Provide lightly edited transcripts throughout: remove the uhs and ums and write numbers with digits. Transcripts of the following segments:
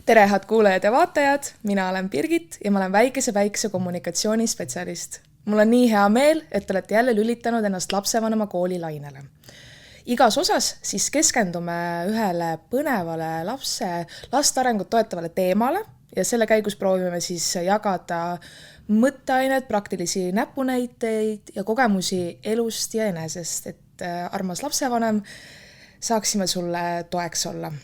Tere, head kuulajad ja vaatajad, mina olen Birgit ja ma olen väikese kommunikatsioonispetsialist. Mul on nii hea meel, et olete jälle lülitanud ennast lapsevanema kooli lainele. Igas osas siis keskendume ühele põnevale last arengut toetavale teemale ja selle käigus proovime siis jagada mõtteainet, praktilisi näpunäiteid ja kogemusi elust ja enesest, et armas lapsevanem saaksime sulle toeks olla.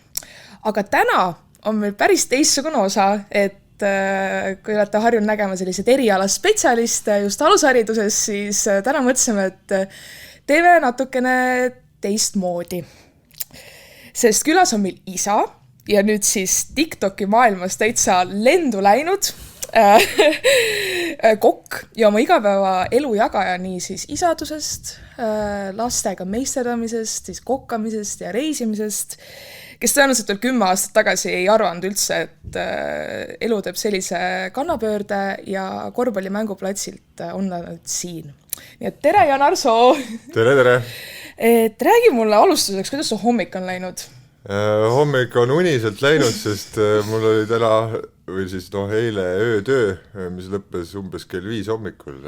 Aga täna on meil päris teistsugune osa, et kui olete harjunud nägema sellised erialaspetsialiste just alushariduses, siis täna mõtlesime, et teeme natukene teistmoodi. Sest külas on meil isa ja nüüd siis TikToki maailmas täitsa lendu läinud kokk ja oma igapäeva elu jagaja nii siis isadusest, lastega meisterdamisest, siis kokkamisest ja reisimisest, kes tõenäoliselt veel 10 aastat tagasi ei arvanud üldse, et elu teeb sellise kannapöörde ja korvpallimänguplatsilt on ta nüüd siin. Nii et tere, Janar Soo! Tere! Et räägi mulle alustuseks, kuidas su hommik on läinud? Hommik on uniselt läinud, sest mul oli täna, või siis eile öötöö, mis lõppes umbes kell 5 hommikul.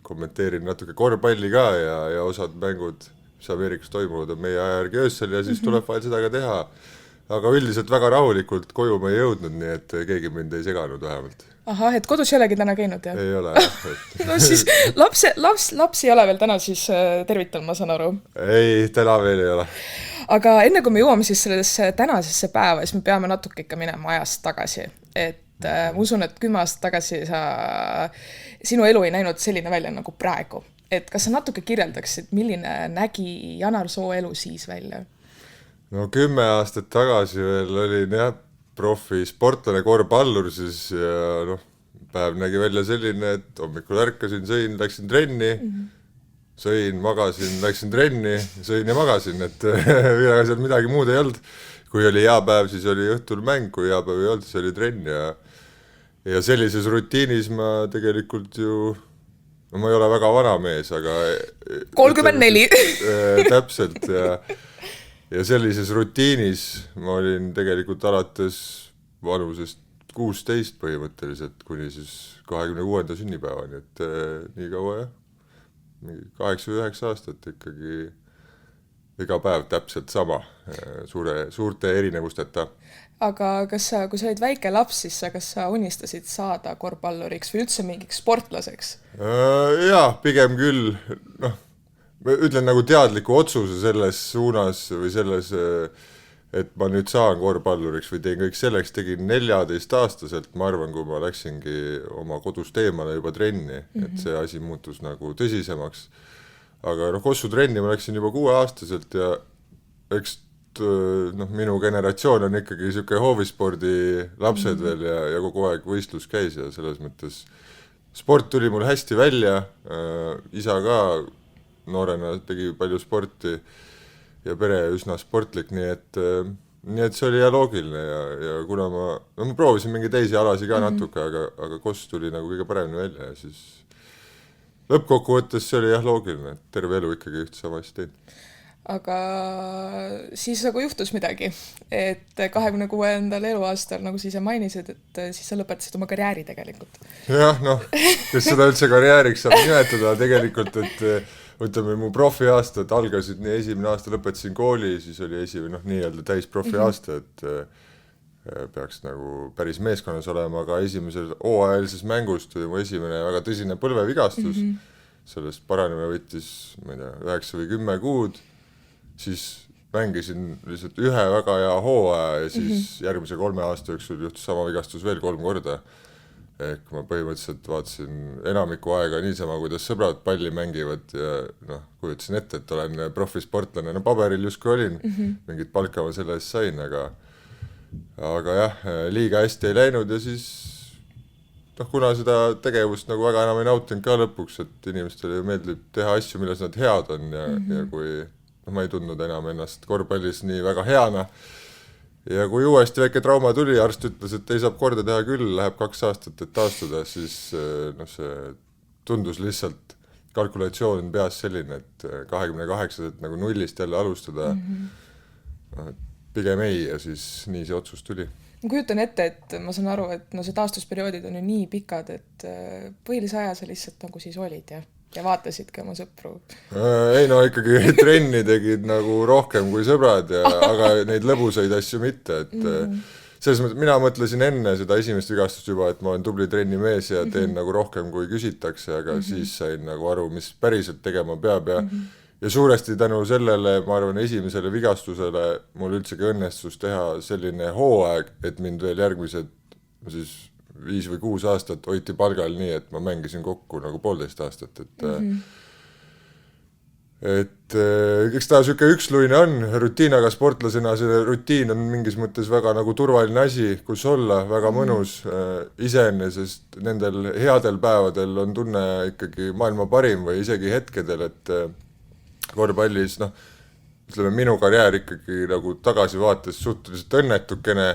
Kommenteerin natuke korvpalli ka ja osad mängud, mis Ameerikas toimuvad, on meie aja järgi öössel ja siis tuleb vahel seda ka teha. Aga üldiselt väga rahulikult koju ma ei jõudnud, nii et keegi mind ei seganud vähemalt. Ahah, et kodus ei olegi täna käinud, jah? Ei ole, No siis lapsi ei ole veel täna siis tervital, ma saan aru. Ei, täna veel ei ole. Aga enne kui me jõuame siis sellesse tänasesse päeva, siis me peame natuke ikka minema ajast tagasi. Et ma usun, et 10 aastat tagasi sinu elu ei näinud selline välja nagu praegu. Et kas sa natuke kirjeldaksid, milline nägi Janar Soo elu siis välja? No 10 aastat tagasi veel olin profi sportlane, korvpallur siis ja päev nägi välja selline, et hommikul ärkasin, sõin, läksin trenni, sõin, magasin, läksin trenni, sõin ja magasin, et midagi muud ei olnud. Kui oli hea päev, siis oli õhtul mäng, kui hea päev ei olnud, siis oli trenn ja sellises rutiinis ma tegelikult ju, ma ei ole väga vana mees, aga 34. Täpselt ja sellises rutiinis ma olin tegelikult alates vanusest 16 põhimõtteliselt kuni siis 26. sünnipäevani, et nii kaua jah, 8-9 aastat ikkagi iga päev täpselt sama, suurte erinevusteta. Aga kui sa olid väike laps, siis kas sa unistasid saada korvpalluriks või üldse mingiks sportlaseks? Jaa, pigem küll, ma ütlen nagu teadliku otsuse selles suunas või selles, et ma nüüd saan korvpalluriks või teen kõik selleks, tegin 14-aastaselt, ma arvan, kui ma läksingi oma kodust eemale juba trenni, et see asi muutus nagu tõsisemaks. Aga Kossu trenni ma läksin juba 6-aastaselt ja eks minu generatsioon on ikkagi siuke hoovispordi lapsed veel ja kogu aeg võistlus käis ja selles mõttes sport tuli mul hästi välja, isa ka noorena tegi palju sporti ja pere üsna sportlik, nii et see oli loogiline ja kuna ma proovisin mingi teisi alasi ka natuke, aga Koss tuli nagu kõige paremini välja ja siis lõppkokkuvõttes see oli loogiline, et terve elu ikkagi üht sama asja teinud. Aga siis nagu juhtus midagi, et 26. eluaastal, nagu sa ise mainisid, et siis sa lõpetasid oma karjääri tegelikult. Jah, kes seda üldse karjääriks saab nimetada tegelikult, et ütleme, mu profiaastad algasid nii esimene aasta lõpetasin kooli, siis oli esimene nii-öelda täis profiaasta, et peaks nagu päris meeskonnas olema, aga esimesel hooajalises mängus tuli mu esimene väga tõsine põlvevigastus. Sellest paranemine võttis, ma ei tea, 9 või 10 kuud, siis mängisin lihtsalt ühe väga hea hooaja ja siis järgmise 3 aasta jooksul juhtus sama vigastus veel 3 korda. Ehk ma põhimõtteliselt vaatasin enamiku aega niisama, kuidas sõbrad palli mängivad ja kujutasin ette, et olen profisportlane. Paberil justkui olin, mingit palka ma selle eest sain, aga jah, liiga hästi ei läinud ja siis kuna seda tegevust nagu väga enam ei nautinud ka lõpuks, et inimestele meeldib teha asju, milles nad head on ja kui ma ei tundnud enam ennast korvpallis nii väga heana. Ja kui uuesti väike trauma tuli, arst ütles, et ei saab korda teha küll, läheb 2 aastat, et taastuda, siis see tundus lihtsalt kalkulatsioon peas selline, et 28, et nagu nullist jälle alustada, pigem ei ja siis nii see otsus tuli. ma kujutan ette, et ma saan aru, et no see taastusperioodid on ju nii pikad, et põhilise aja sa lihtsalt nagu siis olid ja vaatasidki oma sõpru. Ei no ikkagi trenni tegid nagu rohkem kui sõbrad, aga neid lõbusaid asju mitte, et selles mõttes mina mõtlesin enne seda esimest vigastust juba, et ma olen tubli trennimees ja teen nagu rohkem kui küsitakse, aga siis sain nagu aru, mis päriselt tegema peab ja suuresti tänu sellele, ma arvan, esimesele vigastusele mul üldsegi õnnestus teha selline hooaeg, et mind veel järgmised siis 5 või 6 aastat hoiti palgal nii, et ma mängisin kokku nagu 1,5 aastat, et eks ta siuke üksluine on rutiinaga sportlasena, see rutiin on mingis mõttes väga nagu turvaline asi, kus olla, väga mõnus iseenesest nendel headel päevadel on tunne ikkagi maailma parim või isegi hetkedel, et korvpallis, noh, ütleme minu karjäär ikkagi nagu tagasivaates suhteliselt õnnetukene,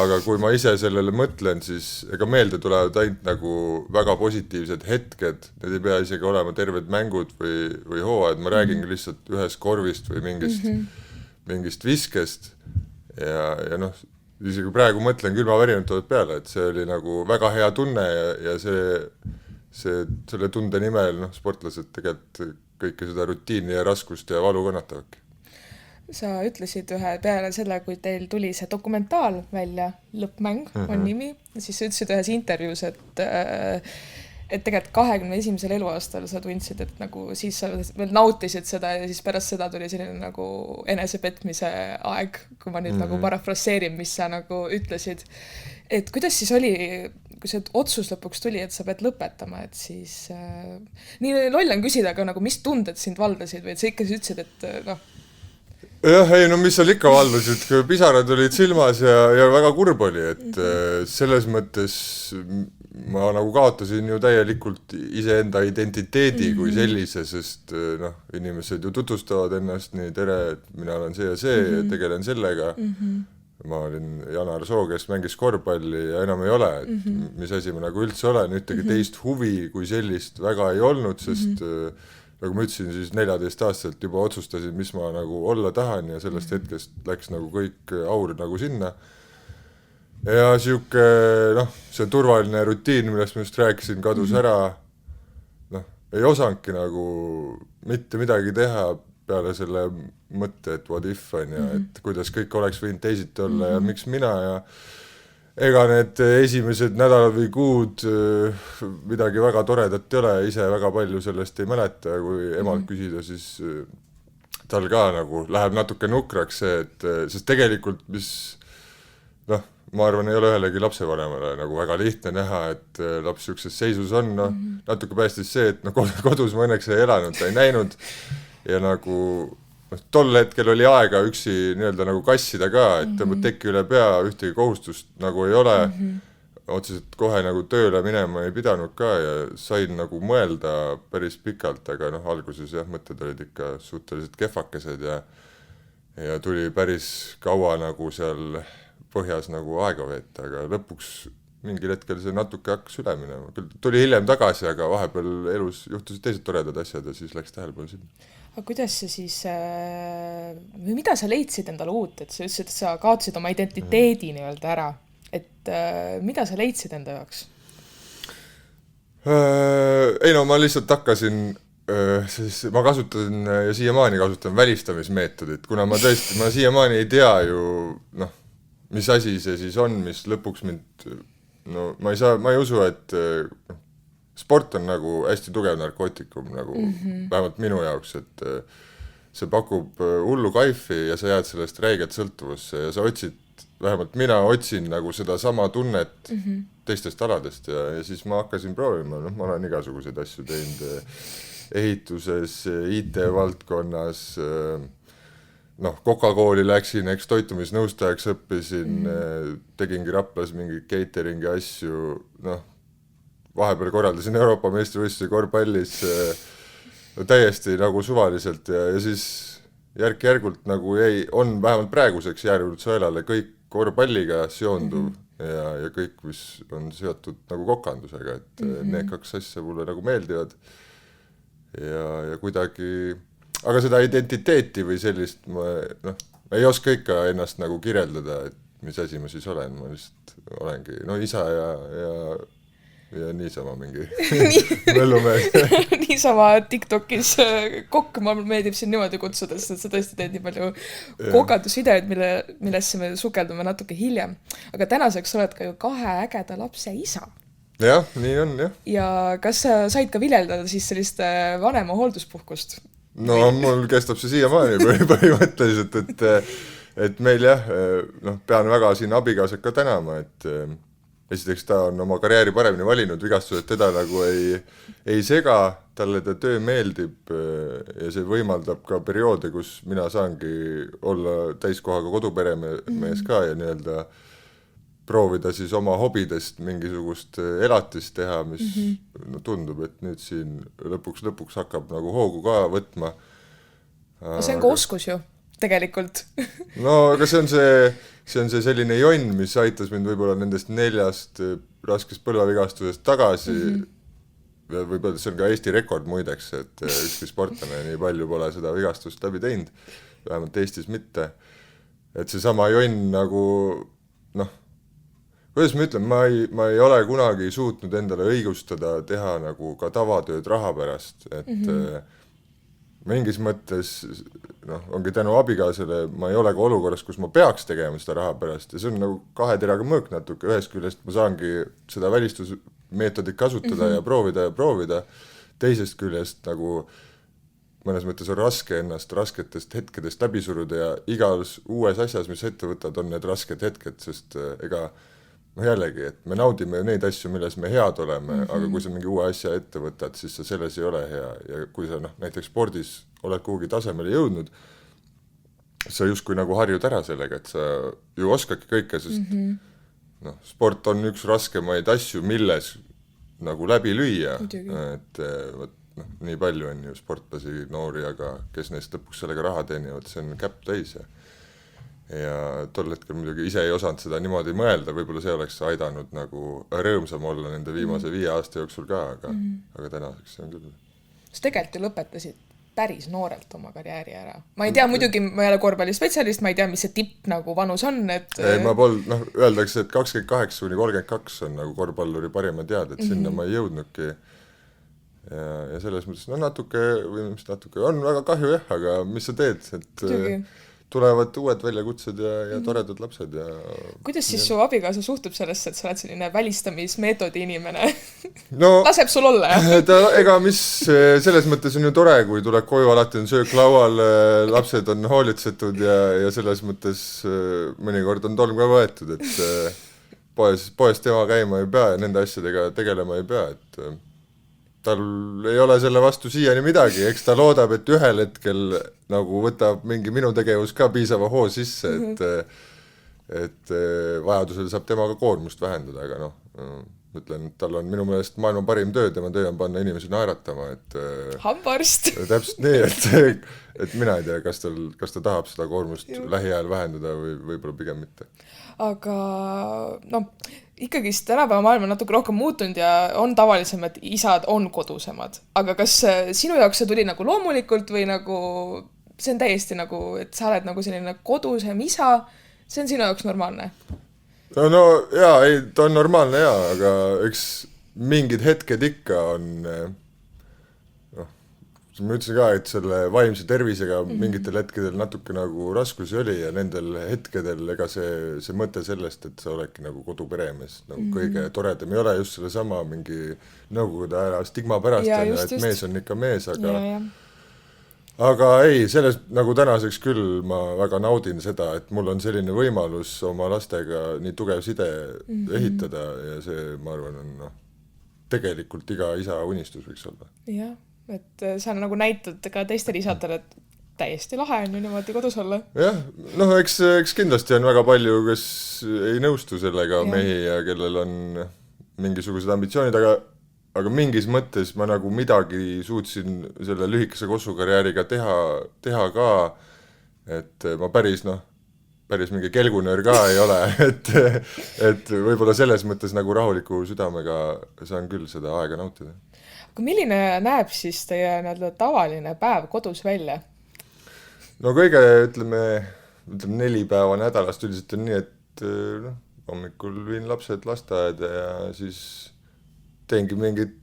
aga kui ma ise sellele mõtlen, siis ega meelde tulevad ainult nagu väga positiivsed hetked, need ei pea isegi olema terved mängud või hooajad, ma räägingi lihtsalt ühest korvist või mingist viskest ja noh, isegi praegu mõtlen külmavärinad tulevad peale, et see oli nagu väga hea tunne ja selle tunde nimel sportlased tegelikult kõike seda rutiini ja raskust ja valu kannatavadki. Sa ütlesid ühe peale selle, kui teil tuli see dokumentaal välja, Lõppmäng on nimi, siis sa ütlesid ühes intervjuus, et tegelikult 21. eluaastal sa tundsid, et nagu siis sa veel nautisid seda ja siis pärast seda tuli selline nagu enesepetmise aeg, kui ma nüüd nagu parafraseerin, mis sa nagu ütlesid. Et kuidas siis oli, kui see otsus lõpuks tuli, et sa pead lõpetama, et siis nii loll on küsida, aga nagu mis tunded sind valdasid või et sa ikka ütlesid, et noh. Jah, ei, no mis seal ikka valdasid, kui pisarad olid silmas ja väga kurb oli, et selles mõttes ma nagu kaotasin ju täielikult iseenda identiteedi kui sellise, sest noh, inimesed ju tutvustavad ennast nii, tere, et mina olen see ja see ja tegelen sellega. Ma olin Janar Soo, kes mängis korvpalli ja enam ei ole, et mis asi ma nagu üldse olen, ühtegi teist huvi kui sellist väga ei olnud, sest nagu ma ütlesin, siis 14-aastaselt juba otsustasin, mis ma nagu olla tahan ja sellest hetkest läks nagu kõik aur nagu sinna. Ja siuke, noh, see turvaline rutiin, millest ma just rääkisin, kadus ära, noh, ei osanudki nagu mitte midagi teha peale selle mõtte, et what if on ja et kuidas kõik oleks võinud teisiti olla ja miks mina ja ega need esimesed nädalad või kuud midagi väga toredat ei ole, ise väga palju sellest ei mäleta ja kui emalt küsida, siis tal ka nagu läheb natuke nukraks see, et sest tegelikult mis noh, ma arvan, ei ole ühelegi lapsevanemale nagu väga lihtne näha, et laps siukses seisus on, noh, natuke päästis see, et no kodus ma õnneks ei elanud, ta ei näinud ja nagu tol hetkel oli aega üksi nii-öelda nagu kassida ka, et tõmbad teki üle pea, ühtegi kohustust nagu ei ole, otseselt kohe nagu tööle minema ei pidanud ka ja sain nagu mõelda päris pikalt, aga noh, alguses jah, mõtted olid ikka suhteliselt kehvakesed ja tuli päris kaua nagu seal põhjas nagu aega veeta, aga lõpuks mingil hetkel see natuke hakkas üle minema. Tuli hiljem tagasi, aga vahepeal elus juhtusid teised toredad asjad ja siis läks tähelepanu sinna. Aga kuidas sa siis, või mida sa leidsid endale uut, et sa ütlesid, et sa kaotasid oma identiteedi nii-öelda ära, et mida sa leidsid enda jaoks? Ei no, ma lihtsalt hakkasin, siis ma kasutan ja siiamaani kasutan välistamismeetodit, kuna ma tõesti, ma siiamaani ei tea ju, noh, mis asi see siis on, mis lõpuks mind, no ma ei usu, et sport on nagu hästi tugev narkootikum, nagu vähemalt minu jaoks, et see pakub hullu kaifi ja sa jääd sellest räigelt sõltuvusse ja sa otsid, vähemalt mina otsin nagu seda sama tunnet teistest aladest ja siis ma hakkasin proovima, noh, ma olen igasuguseid asju teinud ehituses, IT-valdkonnas, noh, Coca-Cooli läksin, eks toitumisnõustajaks õppisin, tegingi Raplas mingi cateringi asju, noh, vahepeal korraldasin Euroopa meistrivõistlusi korvpallis täiesti nagu suvaliselt ja siis järk-järgult nagu on vähemalt praeguseks jäänud sõelale kõik korvpalliga seonduv ja kõik, mis on seotud nagu kokandusega, et need kaks asja mulle nagu meeldivad ja kuidagi, aga seda identiteeti või sellist ma ei oska ikka ennast nagu kirjeldada, et mis asi ma siis olen, ma lihtsalt olengi, no isa ja niisama mingi möllumees. Niisama TikTokis kokk, mulle meeldib siin niimoodi kutsuda, sest sa tõesti teed nii palju kokandusvideoid, millesse me sukeldume natuke hiljem. Aga tänaseks oled ka ju 2 ägeda lapse isa. Jah, nii on, jah. Ja kas sa said ka viljaldada siis sellist vanema hoolduspuhkust? No mul kestab see siiamaani põhimõtteliselt, et meil jah, pean väga siin abikaasat ka tänama, et esiteks ta on oma karjääri paremini valinud, vigastused teda nagu ei sega, talle ta töö meeldib ja see võimaldab ka perioode, kus mina saangi olla täiskohaga koduperemees ka ja nii-öelda proovida siis oma hobidest mingisugust elatist teha, mis tundub, et nüüd siin lõpuks hakkab nagu hoogu ka võtma. See on ka oskus ju, tegelikult. No, aga see on see selline jonn, mis aitas mind võib-olla nendest 4 raskest põlvavigastusest tagasi. Võib-olla see on ka Eesti rekord muideks, et ükski sportlane nii palju pole seda vigastust läbi teinud, vähemalt Eestis mitte. Et see sama jonn nagu, kuidas ma ütlen, ma ei ole kunagi suutnud endale õigustada teha nagu ka tavatööd raha pärast, et mingis mõttes ongi tänu abikaasele, ma ei ole ka olukorras, kus ma peaks tegema seda raha pärast ja see on nagu 2 teraga mõõk natuke, ühest küljest ma saangi seda välistusmeetodit kasutada ja proovida, teisest küljest nagu mõnes mõttes on raske ennast rasketest hetkedest läbi suruda ja igas uues asjas, mis ette võtad, on need rasked hetked, sest ega jällegi, et me naudime neid asju, milles me head oleme, aga kui sa mingi uue asja ette võtad, siis sa selles ei ole hea ja kui sa näiteks spordis oled kuhugi tasemele jõudnud, sa justkui nagu harjud ära sellega, et sa ju oskadki kõike, sest sport on üks raskemaid asju, milles nagu läbi lüüa, et nii palju on ju sportlasi noori, aga kes neist lõpuks sellega raha teenivad, see on käpp täis ja tol hetkel muidugi ise ei osanud seda niimoodi mõelda, võib-olla see oleks aidanud nagu rõõmsam olla nende viimase 5 aasta jooksul ka, aga tänaseks see on küll. Sa tegelikult ju lõpetasid päris noorelt oma karjääri ära. Ma ei tea, muidugi ma ei ole korvpallispetsialist, ma ei tea, mis see tipp nagu vanus on, et... Ei, ma öeldakse, et 28-32 on nagu korvpalluri parima tead, et sinna ma ei jõudnudki ja selles mõttes, natuke on väga kahju jah, aga mis sa teed, et tulevad uued väljakutsed ja toredad lapsed ja... Kuidas siis su abikaasa suhtub sellesse, et sa oled selline välistamismeetodi inimene? Laseb sul olla, jah? Ega mis selles mõttes on ju tore, kui tuleb koju, alati on söök laual, lapsed on hoolitsetud ja selles mõttes mõnikord on tolm ka võetud, et poes tema käima ei pea ja nende asjadega tegelema ei pea, et tal ei ole selle vastu siiani midagi, eks ta loodab, et ühel hetkel nagu võtab mingi minu tegevus ka piisava hoo sisse, et vajadusel saab temaga koormust vähendada, aga ütlen, et tal on minu meelest maailma parim töö, tema töö on panna inimesi naeratama, et hambarst. Täpselt nii, et mina ei tea, kas ta tahab seda koormust lähiajal vähendada või võib-olla pigem mitte. Aga ikkagi tänapäeva maailm on natuke rohkem muutunud ja on tavalisem, et isad on kodusemad. Aga kas sinu jaoks see tuli nagu loomulikult või nagu see on täiesti nagu, et sa oled nagu selline kodusem isa, see on sinu jaoks normaalne? No jaa, ei, ta on normaalne jaa, aga eks mingid hetked ikka on, ma ütlesin ka, et selle vaimse tervisega mingitel hetkedel natuke nagu raskusi oli ja nendel hetkedel ega see mõte sellest, et sa oledki nagu koduperemees, nagu kõige toredam ei ole just selle sama mingi nõukogude aja stigma pärast, et mees on ikka mees, aga ei, selles nagu tänaseks küll ma väga naudin seda, et mul on selline võimalus oma lastega nii tugev side ehitada ja see, ma arvan, on tegelikult iga isa unistus võiks olla. Jah, et sa nagu näitad ka teistele isadele, et täiesti lahe on ju niimoodi kodus olla. Jah, eks kindlasti on väga palju, kes ei nõustu sellega mehi ja kellel on mingisugused ambitsioonid, aga mingis mõttes ma nagu midagi suutsin selle lühikese kossukarjääriga teha ka, et ma päris mingi kelgunöör ka ei ole, et võib-olla selles mõttes nagu rahuliku südamega saan küll seda aega nautida. Aga milline näeb siis teie tavaline päev kodus välja? No kõige, ütleme 4 päeva nädalast üldiselt on nii, et et noh, hommikul viin lapsed lasteaeda ja siis teengi mingit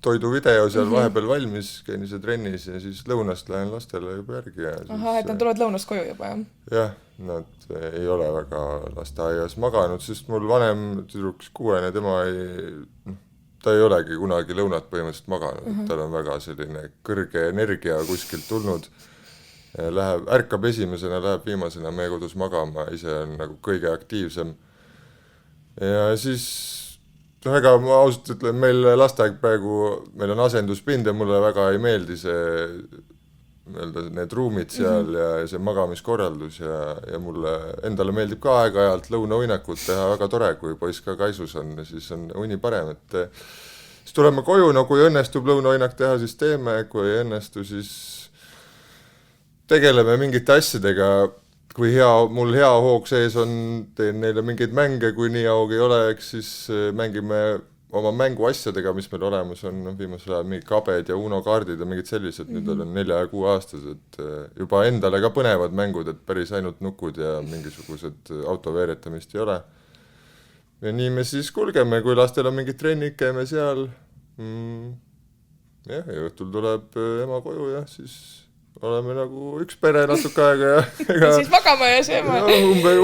toiduvideo seal vahepeal valmis, käin ise trennis ja siis lõunast lähen lastele juba järgi. Ja siis, et nad tulevad lõunast koju juba, jah? Jah, nad ei ole väga lasteaias maganud, sest mul vanem tüdruk 6, ta ei olegi kunagi lõunat põhimõtteliselt maganud, tal on väga selline kõrge energia kuskilt tulnud, ärkab esimesena, läheb viimasena meie kodus magama, ise on nagu kõige aktiivsem. Ja siis ega ma ausalt ütlen, meil lasteaeg praegu, meil on asenduspind ja mulle väga ei meeldi need ruumid seal ja see magamiskorraldus ja mulle endale meeldib ka aeg-ajalt lõunauinakut teha, väga tore, kui poiss ka kaisus on, siis on uni parem, et siis tuleme koju, no kui õnnestub lõunauinak teha, siis teeme, kui ei õnnestu, siis tegeleme mingite asjadega, kui mul hea hoog sees on, teen neile mingeid mänge, kui nii hoog ei ole, eks siis mängime oma mänguasjadega, mis meil olemas on, viimasel ajal mingid kabed ja Uno kaardid ja mingid sellised, nüüd olen 4 ja 6 aastased, juba endale ka põnevad mängud, et päris ainult nukud ja mingisugused autoveeretamist ei ole. Ja nii me siis kulgeme, kui lastel on mingid trennid, käime seal, ja õhtul tuleb ema koju ja siis oleme nagu üks pere natuke aega ja siis magama ja sööma.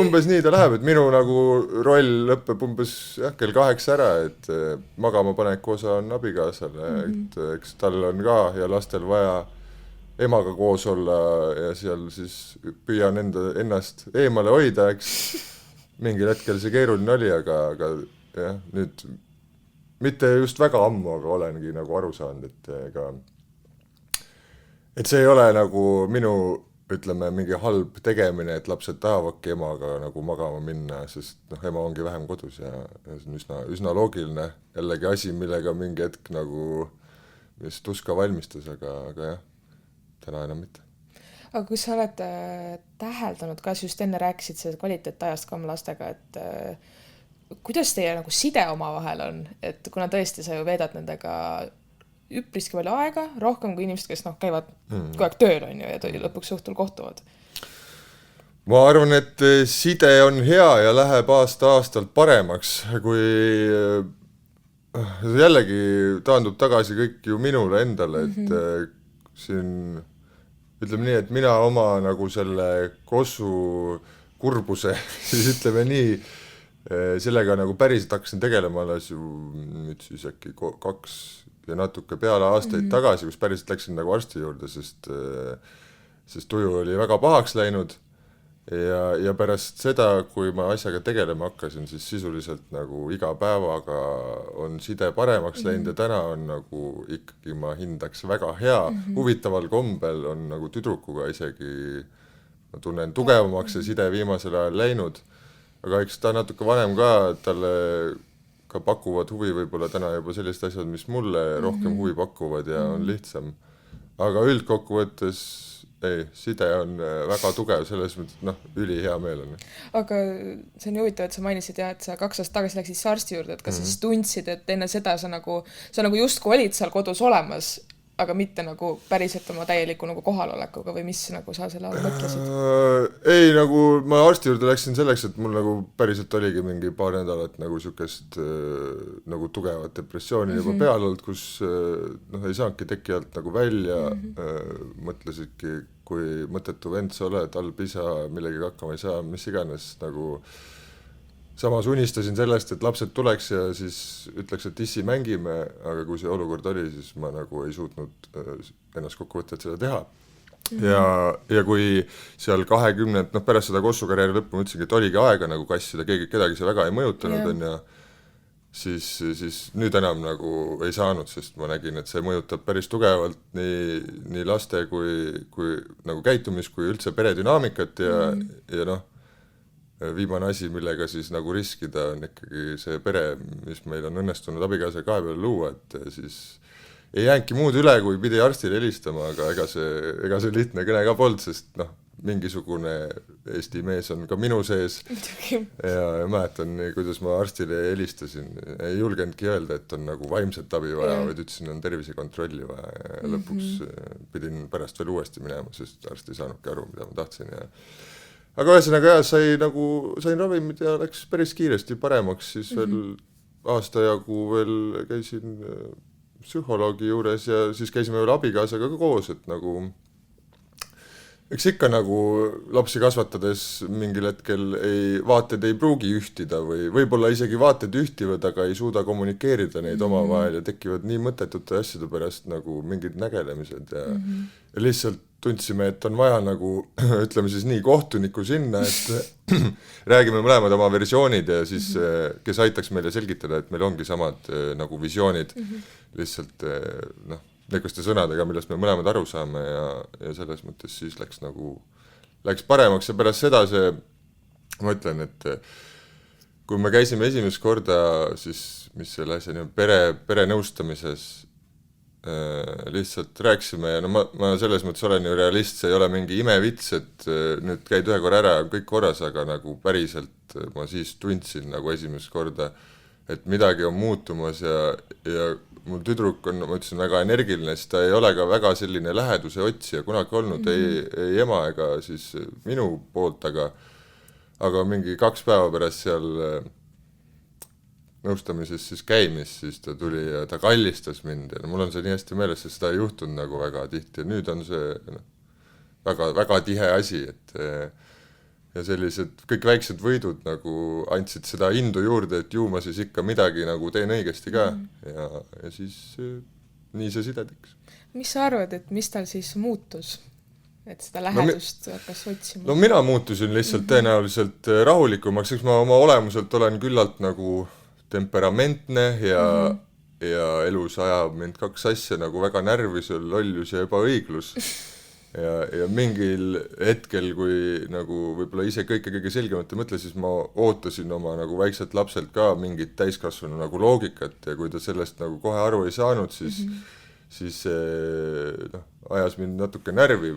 Umbes nii ta läheb, et minu nagu roll lõpeb umbes kell 8 ära, et magama paneku osa on abikaasale, et eks tal on ka ja lastel vaja emaga koos olla ja seal siis püüan ennast eemale hoida, eks mingil hetkel see keeruline oli, aga jah, nüüd mitte just väga ammu, aga olengi nagu aru saanud, et see ei ole nagu minu, ütleme, mingi halb tegemine, et lapsed tahavadki emaga nagu magama minna, sest ema ongi vähem kodus ja see on üsna loogiline jällegi asi, millega mingi hetk nagu vist tuska valmistas, aga jah, täna enam mitte. Aga kui sa oled täheldanud, kas just enne rääkisid selle kvaliteetajast ka oma lastega, et kuidas teie nagu side oma vahel on, et kuna tõesti sa ju veedad nendega üpriski palju aega, rohkem kui inimesed, kes käivad kogu aeg tööl on ju, ja lõpuks õhtul kohtuvad. Ma arvan, et side on hea ja läheb aasta-aastalt paremaks, kui jällegi taandub tagasi kõik ju minule endale, et siin ütleme nii, et mina oma nagu selle kossu kurbuse, siis ütleme nii, sellega nagu päriselt hakkasin tegelema alles ju nüüd siis äkki 2 ja natuke peale aastaid tagasi, kus päriselt läksin nagu arsti juurde, sest tuju oli väga pahaks läinud ja pärast seda, kui ma asjaga tegelema hakkasin, siis sisuliselt nagu iga päevaga on side paremaks läinud ja täna on nagu ikkagi ma hindaks väga hea, huvitaval kombel on nagu tüdrukuga isegi, ma tunnen tugevamaks ja side viimasel ajal läinud, aga eks ta natuke vanem ka, talle ka pakuvad huvi võib-olla täna juba sellised asjad, mis mulle rohkem huvi pakuvad ja on lihtsam. Aga üldkokkuvõttes side on väga tugev, selles mõttes, üli hea meel on. Aga see on huvitav, et sa mainisid et sa 2 aastat tagasi läksid arsti juurde, et kas sa siis tundsid, et enne seda sa nagu justku olid seal kodus olemas, aga mitte nagu päriselt oma täieliku nagu kohalolekuga või mis nagu sa selle all mõtlesid? Ei, nagu ma arsti juurde läksin selleks, et mul nagu päriselt oligi mingi paar nädalat nagu sükest nagu tugevat depressiooni juba peal olnud, kus ei saanudki teki alt nagu välja, mõtlesidki, kui mõttetu vend sa oled, halb isa, millegagi hakkama ei saa, mis iganes nagu samas unistasin sellest, et lapsed tuleks ja siis ütleks, et issi mängime, aga kui see olukord oli, siis ma nagu ei suutnud ennast kokku võtta, et seda teha. Ja kui seal 20, pärast seda kossukarjääri lõppu ma ütlesingi, et oligi aega nagu kassida, kedagi see väga ei mõjutanud on ja siis nüüd enam nagu ei saanud, sest ma nägin, et see mõjutab päris tugevalt nii laste kui nagu käitumis, kui üldse peredünaamikat ja viimane asi, millega siis nagu riskida on ikkagi see pere, mis meil on õnnestunud abikaasa kahe peale luua, et siis ei jäänki muud üle, kui pidi arstile helistama, aga ega see lihtne kõne ka polnud, sest mingisugune Eesti mees on ka minu sees ja mäletan, kuidas ma arstile helistasin, ei julgenudki öelda, et on nagu vaimset abi vaja, vaid ütlesin, on tervisekontrolli vaja ja lõpuks pidin pärast veel uuesti minema, sest arst ei saanudki aru, mida ma tahtsin aga ühesõnaga jah, sain ravimid ja läks päris kiiresti paremaks, siis veel aasta jagu veel käisin psühholoogi juures ja siis käisime veel abikaasaga ka koos, et nagu eks ikka nagu lapsi kasvatades mingil hetkel vaated ei pruugi ühtida või võib-olla isegi vaated ühtivad, aga ei suuda kommunikeerida neid omavahel ja tekivad nii mõttetute asjade pärast nagu mingid nägelemised ja lihtsalt tundsime, et on vaja nagu, ütleme siis nii, kohtuniku sinna, et räägime mõlemad oma versioonid ja siis kes aitaks meile selgitada, et meil ongi samad nagu visioonid, lihtsalt nikuste sõnadega, millest me mõlemad aru saame ja selles mõttes siis läks paremaks ja pärast seda ma ütlen, et kui me käisime esimest korda siis, mis selle asja pere nõustamises lihtsalt rääkisime ja ma selles mõttes olen ju realist, see ei ole mingi imevits, et nüüd käid ühe korra ära ja kõik korras, aga nagu päriselt ma siis tundsin nagu esimest korda, et midagi on muutumas ja mul tüdruk on, ma ütlesin, väga energiline, siis ta ei ole ka väga selline läheduse otsija kunagi olnud, ei ema ega siis minu poolt, aga mingi 2 päeva pärast seal nõustamises siis käimis, siis ta tuli ja ta kallistas mind ja mul on see nii hästi meeles, sest seda ei juhtunud nagu väga tihti ja nüüd on see väga, väga tihe asi, et ja sellised kõik väiksed võidud nagu andsid seda indu juurde, et ju ma siis ikka midagi nagu teen õigesti ka ja siis nii see side tekkis. Mis sa arvad, et mis tal siis muutus? Et seda lähedust hakkas otsima? No mina muutusin lihtsalt tõenäoliselt rahulikumaks, eks ma oma olemuselt olen küllalt nagu temperamentne ja elus ajab mind 2 asja nagu väga närvi, see on lollus ja ebaõiglus. Ja mingil hetkel, kui nagu võib-olla ise kõige selgemalt ei mõtle, siis ma ootasin oma nagu väikselt lapselt ka mingit täiskasvanu nagu loogikat ja kui ta sellest nagu kohe aru ei saanud, siis ajas mind natuke närvi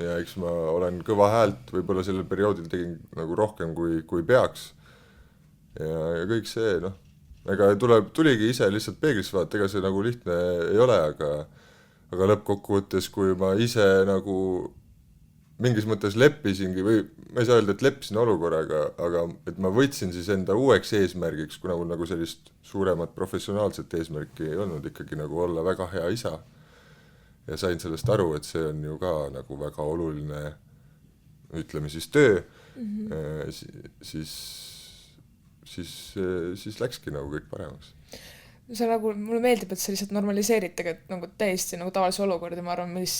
ja eks ma olen kõva häält, võib-olla sellel perioodil tegin nagu rohkem kui peaks. Ja kõik see, ega tuligi ise lihtsalt peeglisse vaata, ega see nagu lihtne ei ole, aga lõppkokkuvõttes, kui ma ise nagu mingis mõttes leppisingi, või ma ei saa öelda, et leppisin olukorraga, aga et ma võtsin siis enda uueks eesmärgiks, kuna mul nagu sellist suuremat professionaalset eesmärki ei olnud ikkagi nagu olla väga hea isa ja sain sellest aru, et see on ju ka nagu väga oluline, ütleme siis töö, siis läkski nagu kõik paremaks. See nagu, mulle meeldib, et see lihtsalt normaliseeritage, et nagu täiesti nagu tavalise olukorda, ma arvan, mis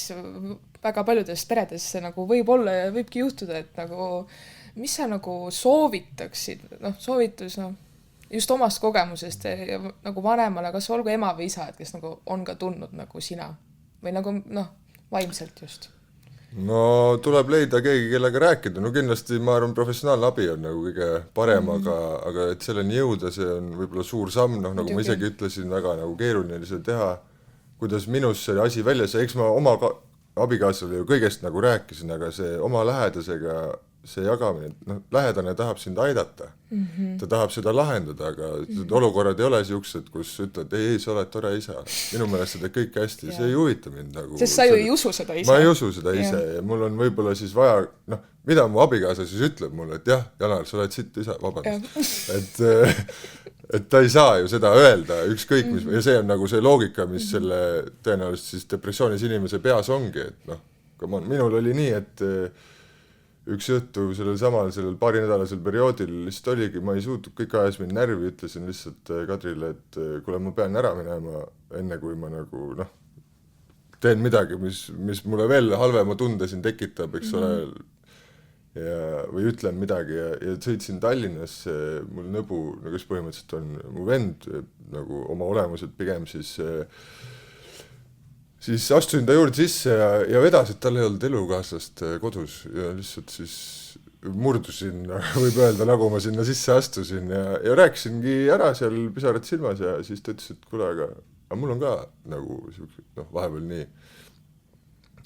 väga paljudes peredes see nagu võib olla ja võibki juhtuda, et nagu, mis sa nagu soovitaksid, soovitus, just omast kogemusest ja nagu vanemale, kas olgu ema või isa, et kes nagu on ka tundnud nagu sina või nagu vaimselt just. No tuleb leida keegi, kellega rääkida, no kindlasti ma arvan, professionaalne abi on nagu kõige parem, aga et selleni jõuda, see on võib-olla suur samm, nagu ma isegi ütlesin, väga nagu keeruline seda teha, kuidas minus see asi välja sai, eks ma oma abikaasale ju kõigest nagu rääkisin, aga see oma lähedasega see jagamine, lähedane tahab sind aidata, ta tahab seda lahendada, aga olukorrad ei ole siuksed, kus ütled, ei, sa oled tore isa, minu meelest seda kõik hästi, see ei huvita mind nagu. Sest sa ju ei usu seda ise. Ma ei usu seda ise ja mul on võib-olla siis vaja, mida mu abikaasa siis ütleb mulle, et jah, Janar, sa oled sitt isa, vabandust. Et ta ei saa ju seda öelda, ükskõik mis, ja see on nagu see loogika, mis selle tõenäoliselt siis depressioonis inimese peas ongi, et minul oli nii, et üks õhtu sellel paarinädalasel perioodil lihtsalt oligi, ma ei suutnud, kõik ajas mind närvi, ütlesin lihtsalt Kadrile, et kuule, ma pean ära minema, enne kui ma nagu teen midagi, mis mulle veel halvema tunde siin tekitab, eks ole, või ütlen midagi ja sõitsin Tallinnasse, mul nõbu, kes põhimõtteliselt on mu vend, nagu oma olemuselt pigem siis astusin ta juurde sisse ja vedas, et tal ei olnud elukaaslast kodus ja lihtsalt siis murdusin, võib öelda, nagu ma sinna sisse astusin ja rääkisingi ära seal pisarad silmas ja siis ta ütles, et kuule, aga mul on ka nagu vahepeal nii.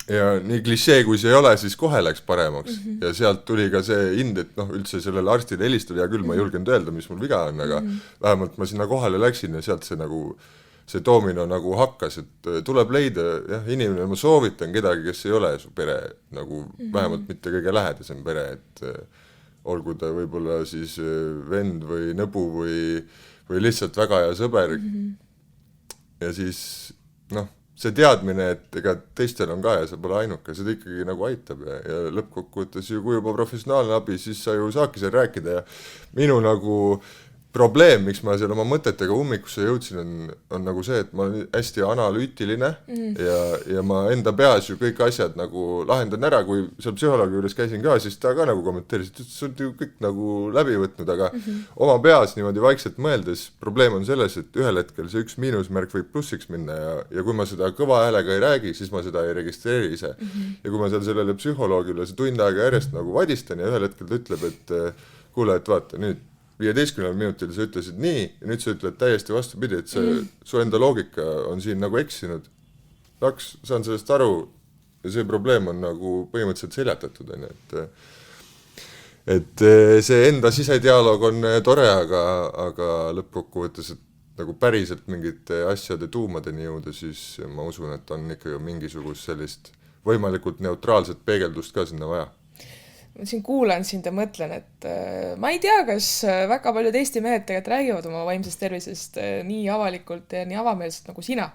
Ja nii klišee, kui see ei ole, siis kohe läks paremaks ja sealt tuli ka see ind, et üldse sellele arstile helistada ja küll ma ei julgenud öelda, mis mul viga on, aga vähemalt ma sinna kohale läksin ja sealt see nagu see doomino nagu hakkas, et tuleb leida jah, inimene, ma soovitan kedagi, kes ei ole su pere, nagu vähemalt mitte kõige lähedasem pere, et olgu ta võib-olla siis vend või nõbu või lihtsalt väga hea sõber. Ja siis noh, see teadmine, et ega teistel on ka ja sa pole ainuke, seda ikkagi nagu aitab ja lõppkokkuvõttes ju kui juba professionaalne abi, siis sa ju saadki seal rääkida ja minu nagu probleem, miks ma seal oma mõtetega ummikusse jõudsin, on nagu see, et ma olen hästi analüütiline ja ma enda peas ju kõik asjad nagu lahendan ära, kui seal psühholoogi juures käisin ka, siis ta ka nagu kommenteeris, et sa oled ju kõik nagu läbi võtnud, aga oma peas niimoodi vaikselt mõeldes probleem on selles, et ühel hetkel see üks miinusmärk võib plussiks minna ja kui ma seda kõva häälega ei räägi, siis ma seda ei registreeri ise. Ja kui ma seal sellele psühholoogile see tund aega järjest nagu vadistan ja ühel hetkel ta ütleb, et kuule, et vaata nüüd 15 minutil sa ütlesid nii ja nüüd sa ütled täiesti vastupidi, et su enda loogika on siin nagu eksinud. Saan sellest aru ja see probleem on nagu põhimõtteliselt seljatatud. Et see enda sisedialoog on tore, aga lõppkokkuvõttes, et nagu päriselt mingite asjade tuumadeni jõuda, siis ma usun, et on ikkagi mingisugust sellist võimalikult neutraalset peegeldust ka sinna vaja. Ma siin kuulan sind ja mõtlen, et ma ei tea, kas väga paljud Eesti mehed tegelikult räägivad oma vaimsest tervisest nii avalikult ja nii avameelselt nagu sina.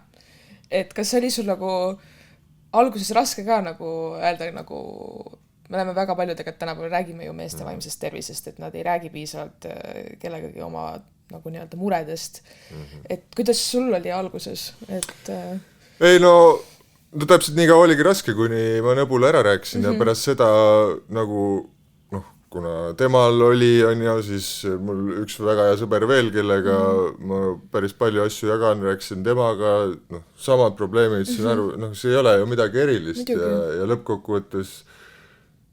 Et kas see oli sul nagu alguses raske ka nagu öelda, nagu me oleme väga palju tegelikult tänapäeval räägime ju meeste vaimsest tervisest, et nad ei räägi piisavalt kellegagi oma nagu nii-öelda muredest. Et kuidas sul oli alguses? Ei no täpselt nii ka oligi raske, kuni ma nõbule ära rääkisin ja pärast seda nagu, noh, kuna temal oli, on ju, siis mul üks väga hea sõber veel, kellega ma päris palju asju jagan, rääkisin temaga, noh, samad probleemid, ütlesin aru, noh, see ei ole ju midagi erilist ja lõppkokkuvõttes,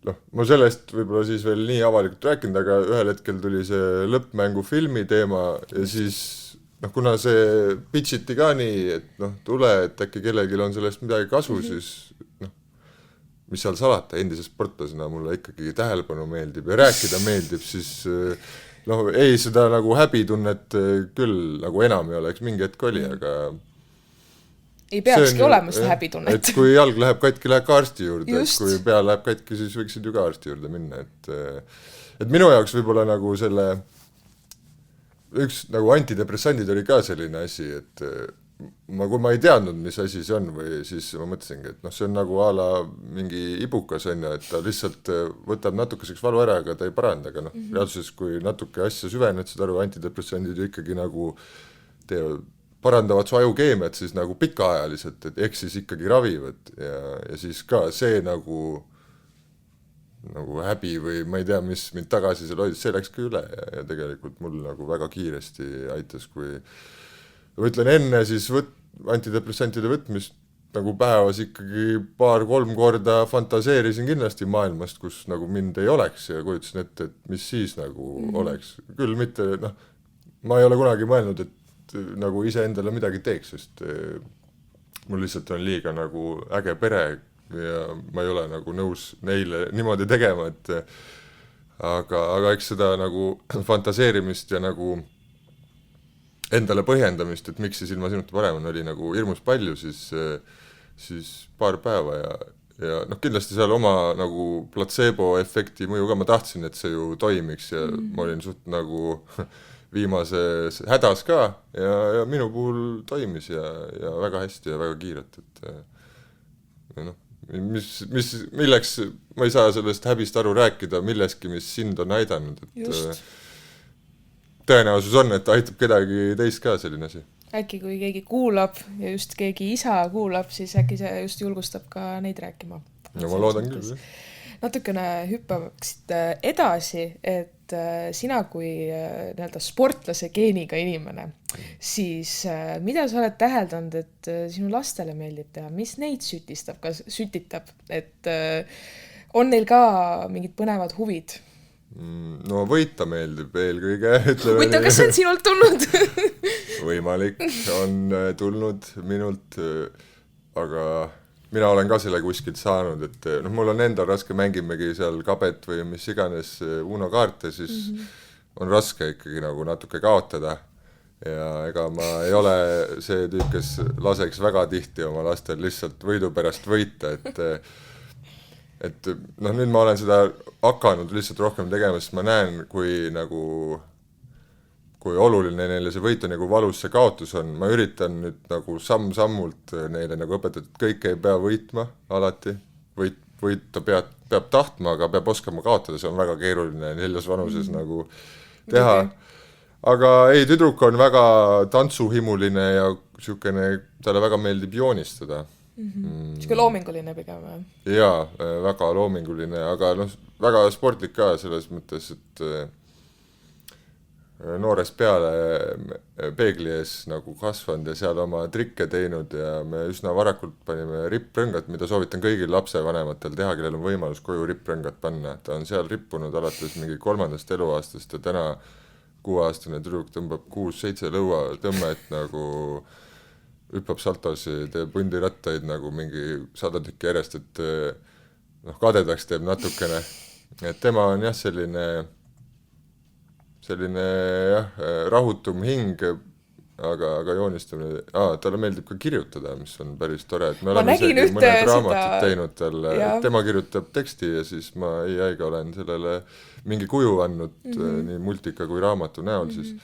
noh, ma sellest võib-olla siis veel nii avalikult rääkinud, aga ühel hetkel tuli see lõppmängu filmi teema ja siis noh, kuna see pitchiti ka nii, et noh, tule, et äkki kellelgi on sellest midagi kasu, siis noh, mis seal salata, endise sportlasena mulle ikkagi tähelepanu meeldib ja rääkida meeldib, siis noh, ei seda nagu häbitunnet küll nagu enam ei oleks, mingi hetk oli, aga ei peakski olema seda häbitunnet. Et kui jalg läheb katki, läheb ka arsti juurde, et kui pea läheb katki, siis võiksid ju ka arsti juurde minna, et minu jaoks võib-olla nagu selle üks nagu antidepressandid oli ka selline asi, et kui ma ei teadnud, mis asi see on või siis ma mõtlesingi, et noh, see on nagu a la mingi ibukas on ju, et ta lihtsalt võtab natukeseks valu ära, aga ta ei paranda, aga noh, reaalsuses kui natuke asja süvened, seda aru, antidepressandid ju ikkagi nagu parandavad su ajukeemiat siis nagu pikaajaliselt, et ehk siis ikkagi ravivad ja siis ka see nagu häbi või ma ei tea, mis mind tagasi seal hoidis, see läks ka üle ja tegelikult mul nagu väga kiiresti aitas, kui ma ütlen enne siis antidepressantide võtmist nagu päevas ikkagi 2-3 korda fantaseerisin kindlasti maailmast, kus nagu mind ei oleks ja kujutasin ette, et mis siis nagu oleks. Küll mitte, noh, ma ei ole kunagi mõelnud, et nagu ise endale midagi teeks, sest mul lihtsalt on liiga nagu äge pere ja ma ei ole nagu nõus neile niimoodi tegema, et aga eks seda nagu fantaseerimist ja nagu endale põhjendamist, et miks siis ilma sinuta parem oli nagu hirmus palju, siis paar päeva ja noh, kindlasti seal oma nagu placebo efekti mõju ka, ma tahtsin, et see ju toimiks ja ma olin suht nagu viimases hädas ka ja minu puhul toimis ja väga hästi ja väga kiirelt, et noh, milleks ma ei saa sellest häbist aru rääkida milleski, mis sind on aidanud, et tõenäosus on, et aitab kedagi teist ka selline asi. Äkki kui keegi kuulab ja just keegi isa kuulab, siis äkki see just julgustab ka neid rääkima. No ma loodan küll. Natukene hüppaksid edasi, et sina kui nii-öelda sportlase geeniga inimene, siis mida sa oled täheldanud, et sinu lastele meeldib teha, mis neid sütitab, et on neil ka mingid põnevad huvid? No võita meeldib eelkõige. Võita, kas see on sinult tulnud? Võimalik, on tulnud minult, aga mina olen ka selle kuskilt saanud, et noh, mul on endal raske, mängimegi seal kabet või mis iganes Uno kaarte, siis on raske ikkagi nagu natuke kaotada ja ega ma ei ole see tüüp, kes laseks väga tihti oma lastel lihtsalt võidu pärast võita, et noh, nüüd ma olen seda hakanud lihtsalt rohkem tegema, sest ma näen, kui oluline neile see võit on ja kui valus see kaotus on. Ma üritan nüüd nagu samm-sammult neile nagu õpetada, et kõik ei pea võitma alati, võita peab tahtma, aga peab oskama kaotada, see on väga keeruline 4. vanuses nagu teha. Aga ei, tüdruk on väga tantsuhimuline ja siukene, talle väga meeldib joonistada. Siuke loominguline pigem või? Jaa, väga loominguline, aga noh, väga sportlik ka selles mõttes, et noorest peale peegli ees nagu kasvanud ja seal oma trikke teinud ja me üsna varakult panime ripprõngat, mida soovitan kõigil lapsevanematel teha, kellel on võimalus koju ripprõngat panna. Ta on seal rippunud alates mingi 3. eluaastast ja täna 6-aastane tüdruk tõmbab 6-7 lõuatõmmet nagu hüppab saltosi, teeb pundirattaid nagu mingi 100 tükki järjest, et noh, kadedaks teeb natukene. Et tema on jah selline jah, rahutum hing, aga joonistamine, talle meeldib ka kirjutada, mis on päris tore, et me oleme isegi mõned raamatud teinud talle, tema kirjutab teksti ja siis ma EI-ga olen sellele mingi kuju andnud nii multika kui raamatu näol siis.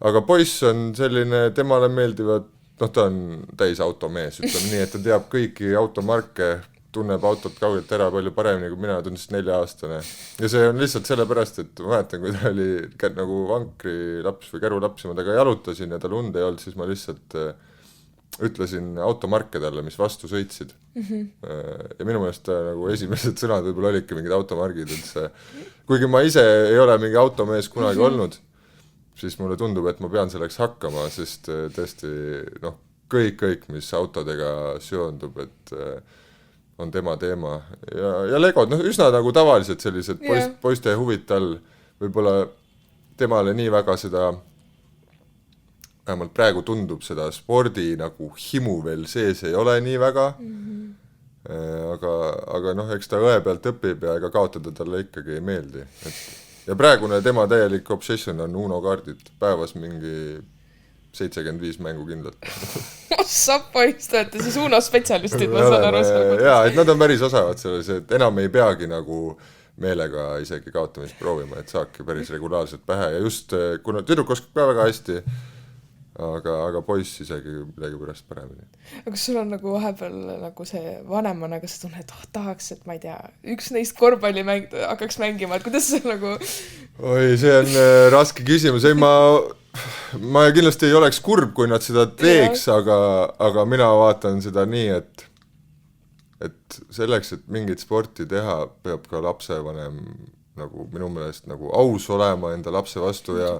Aga poiss on selline, temale meeldivad, noh, ta on täis automees, ütleme nii, et ta teab kõiki automarke, tunneb autot kaugelt ära palju paremini kui mina, tundsin 4-aastane. Ja see on lihtsalt sellepärast, et ma mäletan, kui ta oli nagu vankrilaps või kärulaps ja ma temaga jalutasin ja tal und ei olnud, siis ma lihtsalt ütlesin automarke talle, mis vastu sõitsid. Ja minu meelest ta nagu esimesed sõnad võib-olla olidki mingid automargid, et kuigi ma ise ei ole mingi automees kunagi olnud, siis mulle tundub, et ma pean selleks hakkama, sest tõesti, noh, kõik, mis autodega seondub, et on tema teema. Ja Legod, noh, üsna nagu tavalised sellised poiste huvid tal, võib-olla temale nii väga seda, vähemalt praegu tundub seda spordi nagu himu veel sees ei ole nii väga, aga noh, eks ta õe pealt õpib ja ega kaotada talle ikkagi ei meeldi. Ja praegune tema täielik obsession on Uno kaardid, päevas mingi 75 mängu kindlalt. Ossa poiss, te olete siis Uno spetsialistid, ma saan aru. Jaa, et nad on päris osavad selles, et enam ei peagi nagu meelega isegi kaotamist proovima, et saabki päris regulaarselt pähe ja just, kuna tüdruk oskab ka väga hästi, aga poiss isegi midagi pärast paremini. Aga kas sul on nagu vahepeal nagu see vanemana, kas sa tunned, et tahaks, et ma ei tea, üks neist korvpalli hakkaks mängima, et kuidas see nagu... Oi, see on raske küsimus, ei ma kindlasti ei oleks kurb, kui nad seda teeks, aga mina vaatan seda nii, et selleks, et mingit sporti teha, peab ka lapsevanem nagu minu meelest nagu aus olema enda lapse vastu ja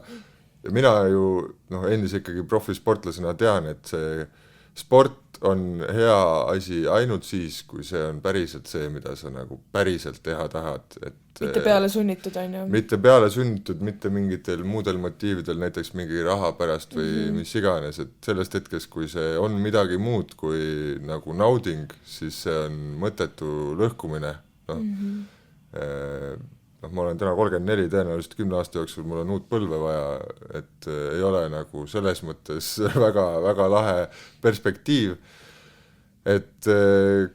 mina ju endise ikkagi profisportlasena tean, et see sport on hea asi ainult siis, kui see on päriselt see, mida sa nagu päriselt teha tahad. Mitte peale sunnitud, on ju? Mitte peale sunnitud, mitte mingitel muudel motiividel, näiteks mingi raha pärast või mis iganes, et sellest hetkest, kui see on midagi muud kui nagu nauding, siis see on mõttetu lõhkumine. Ma olen täna 34, tõenäoliselt 10 aasta jooksul mul on uut põlve vaja, et ei ole nagu selles mõttes väga, väga lahe perspektiiv. Et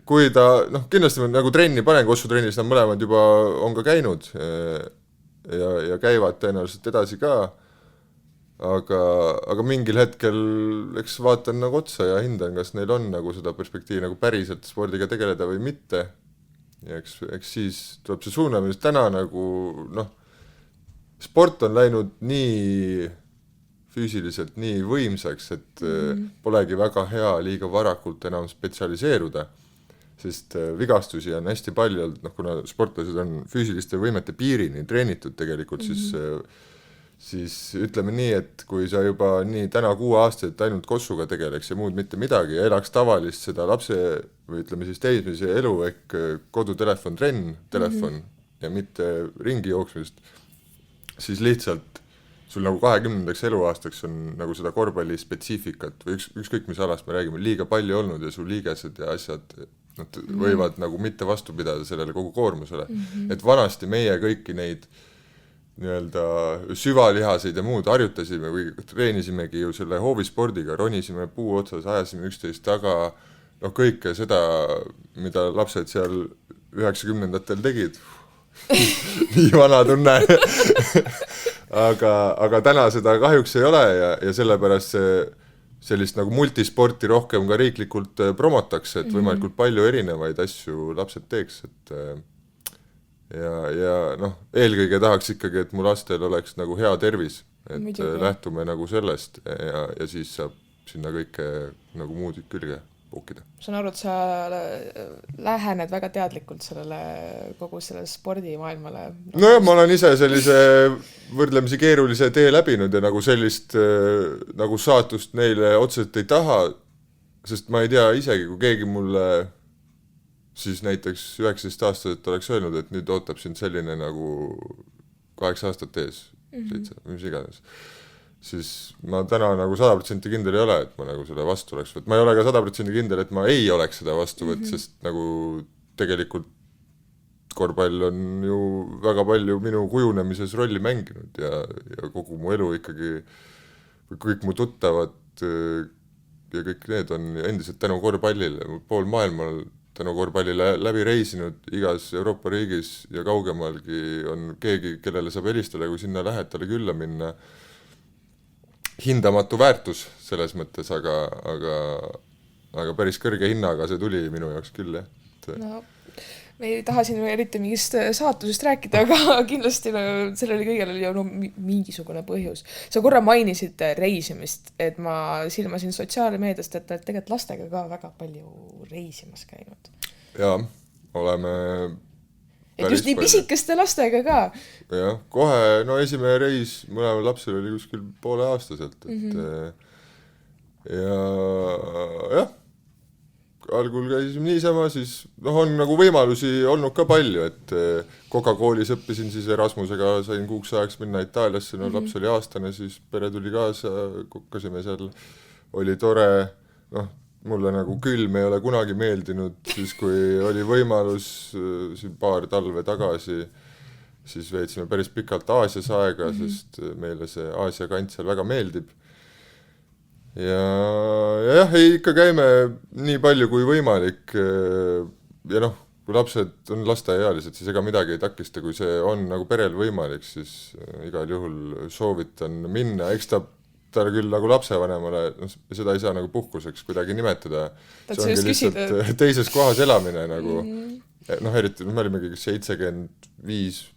kui ta, kindlasti nagu trenni panen, kossutrennis nad mõlemad juba on ka käinud ja käivad tõenäoliselt edasi ka, aga mingil hetkel eks vaatan nagu otsa ja hindan, kas neil on nagu seda perspektiivi nagu päriselt spordiga tegeleda või mitte. Ja eks siis tuleb see suunamine, täna nagu, sport on läinud nii füüsiliselt nii võimsaks, et polegi väga hea liiga varakult enam spetsialiseeruda, sest vigastusi on hästi palju, kuna sportlased on füüsiliste võimete piirini treenitud tegelikult, siis ütleme nii, et kui sa juba nii täna 6 aastat ainult kossuga tegeleks ja muud mitte midagi ja elaks tavalist seda lapse või ütleme siis teismelise elu ehk kodutelefon, telefon ja mitte ringi jooksmist, siis lihtsalt sul nagu 20. eluaastaks on nagu seda korvpalli spetsiifikat või ükskõik mis alast me räägime liiga palju olnud ja su liigesed ja asjad võivad nagu mitte vastu pidada sellele kogu koormusele. Et vanasti meie kõiki neid nii-öelda süvalihaseid ja muud harjutasime või treenisimegi ju selle hoovispordiga, ronisime puu otsas, ajasime üksteist taga, noh kõike seda, mida lapsed seal 90-ndatel tegid. Nii vana tunne. aga täna seda kahjuks ei ole ja sellepärast sellist nagu multisporti rohkem ka riiklikult promotakse, et võimalikult palju erinevaid asju lapsed teeks, et ja noh, eelkõige tahaks ikkagi, et mu lastel oleks nagu hea tervis, et Muidugi. Lähtume nagu sellest ja siis saab sinna kõike nagu muud külge puhkida. Saan aru, et sa lähened väga teadlikult kogu sellele spordimaailmale. Nojah, ma olen ise sellise võrdlemisi keerulise tee läbinud ja nagu sellist nagu saatust neile otseselt ei taha, sest ma ei tea isegi, kui keegi mulle siis näiteks 19 aastaselt oleks öelnud, et nüüd ootab sind selline nagu 8 aastat ees, 7, mis iganes. Siis ma täna nagu 100% kindel ei ole, et ma nagu selle vastu oleks võt. Ma ei ole ka 100% kindel, et ma ei oleks seda vastu võt, sest nagu tegelikult korvpall on ju väga palju minu kujunemises rolli mänginud ja kogu mu elu ikkagi, kõik mu tuttavad ja kõik need on endiselt tänu korvpallile, pool maailmal tänu korvpallile läbi reisinud igas Euroopa riigis ja kaugemalgi on keegi, kellele saab helistada, kui sinna lähed talle külla minna. Hindamatu väärtus selles mõttes, aga päris kõrge hinnaga see tuli minu jaoks küll, jah. No, me ei taha siin eriti mingist saatusest rääkida, aga kindlasti sellele kõigele oli ju mingisugune põhjus. Sa korra mainisid reisimist, et ma silmasin sotsiaalmeediast, et tegelikult lastega ka väga palju reisimas käinud. Jaa, oleme et just nii pisikeste lastega ka. Jah, kohe, no esimene reis mõlemal lapsel oli kuskil poole aastaselt, et ja jah, algul käisime niisama, siis on nagu võimalusi olnud ka palju, et Coca-Coolis õppisin siis Erasmusega, sain kuuks ajaks minna Itaaliasse, no laps oli aastane, siis pere tuli kaasa, kukkasime seal, oli tore, mulle nagu külm ei ole kunagi meeldinud, siis kui oli võimalus paar talve tagasi, siis veetsime päris pikalt Aasias aega, sest meile see Aasia kant seal väga meeldib. Ja jah, ikka käime nii palju kui võimalik ja kui lapsed on lasteealised, siis ega midagi ei takista, kui see on nagu perel võimalik, siis igal juhul soovitan minna, eks ta küll nagu lapsevanemale, seda ei saa nagu puhkuseks kuidagi nimetada, see ongi lihtsalt teises kohas elamine nagu, eriti me olimegi 75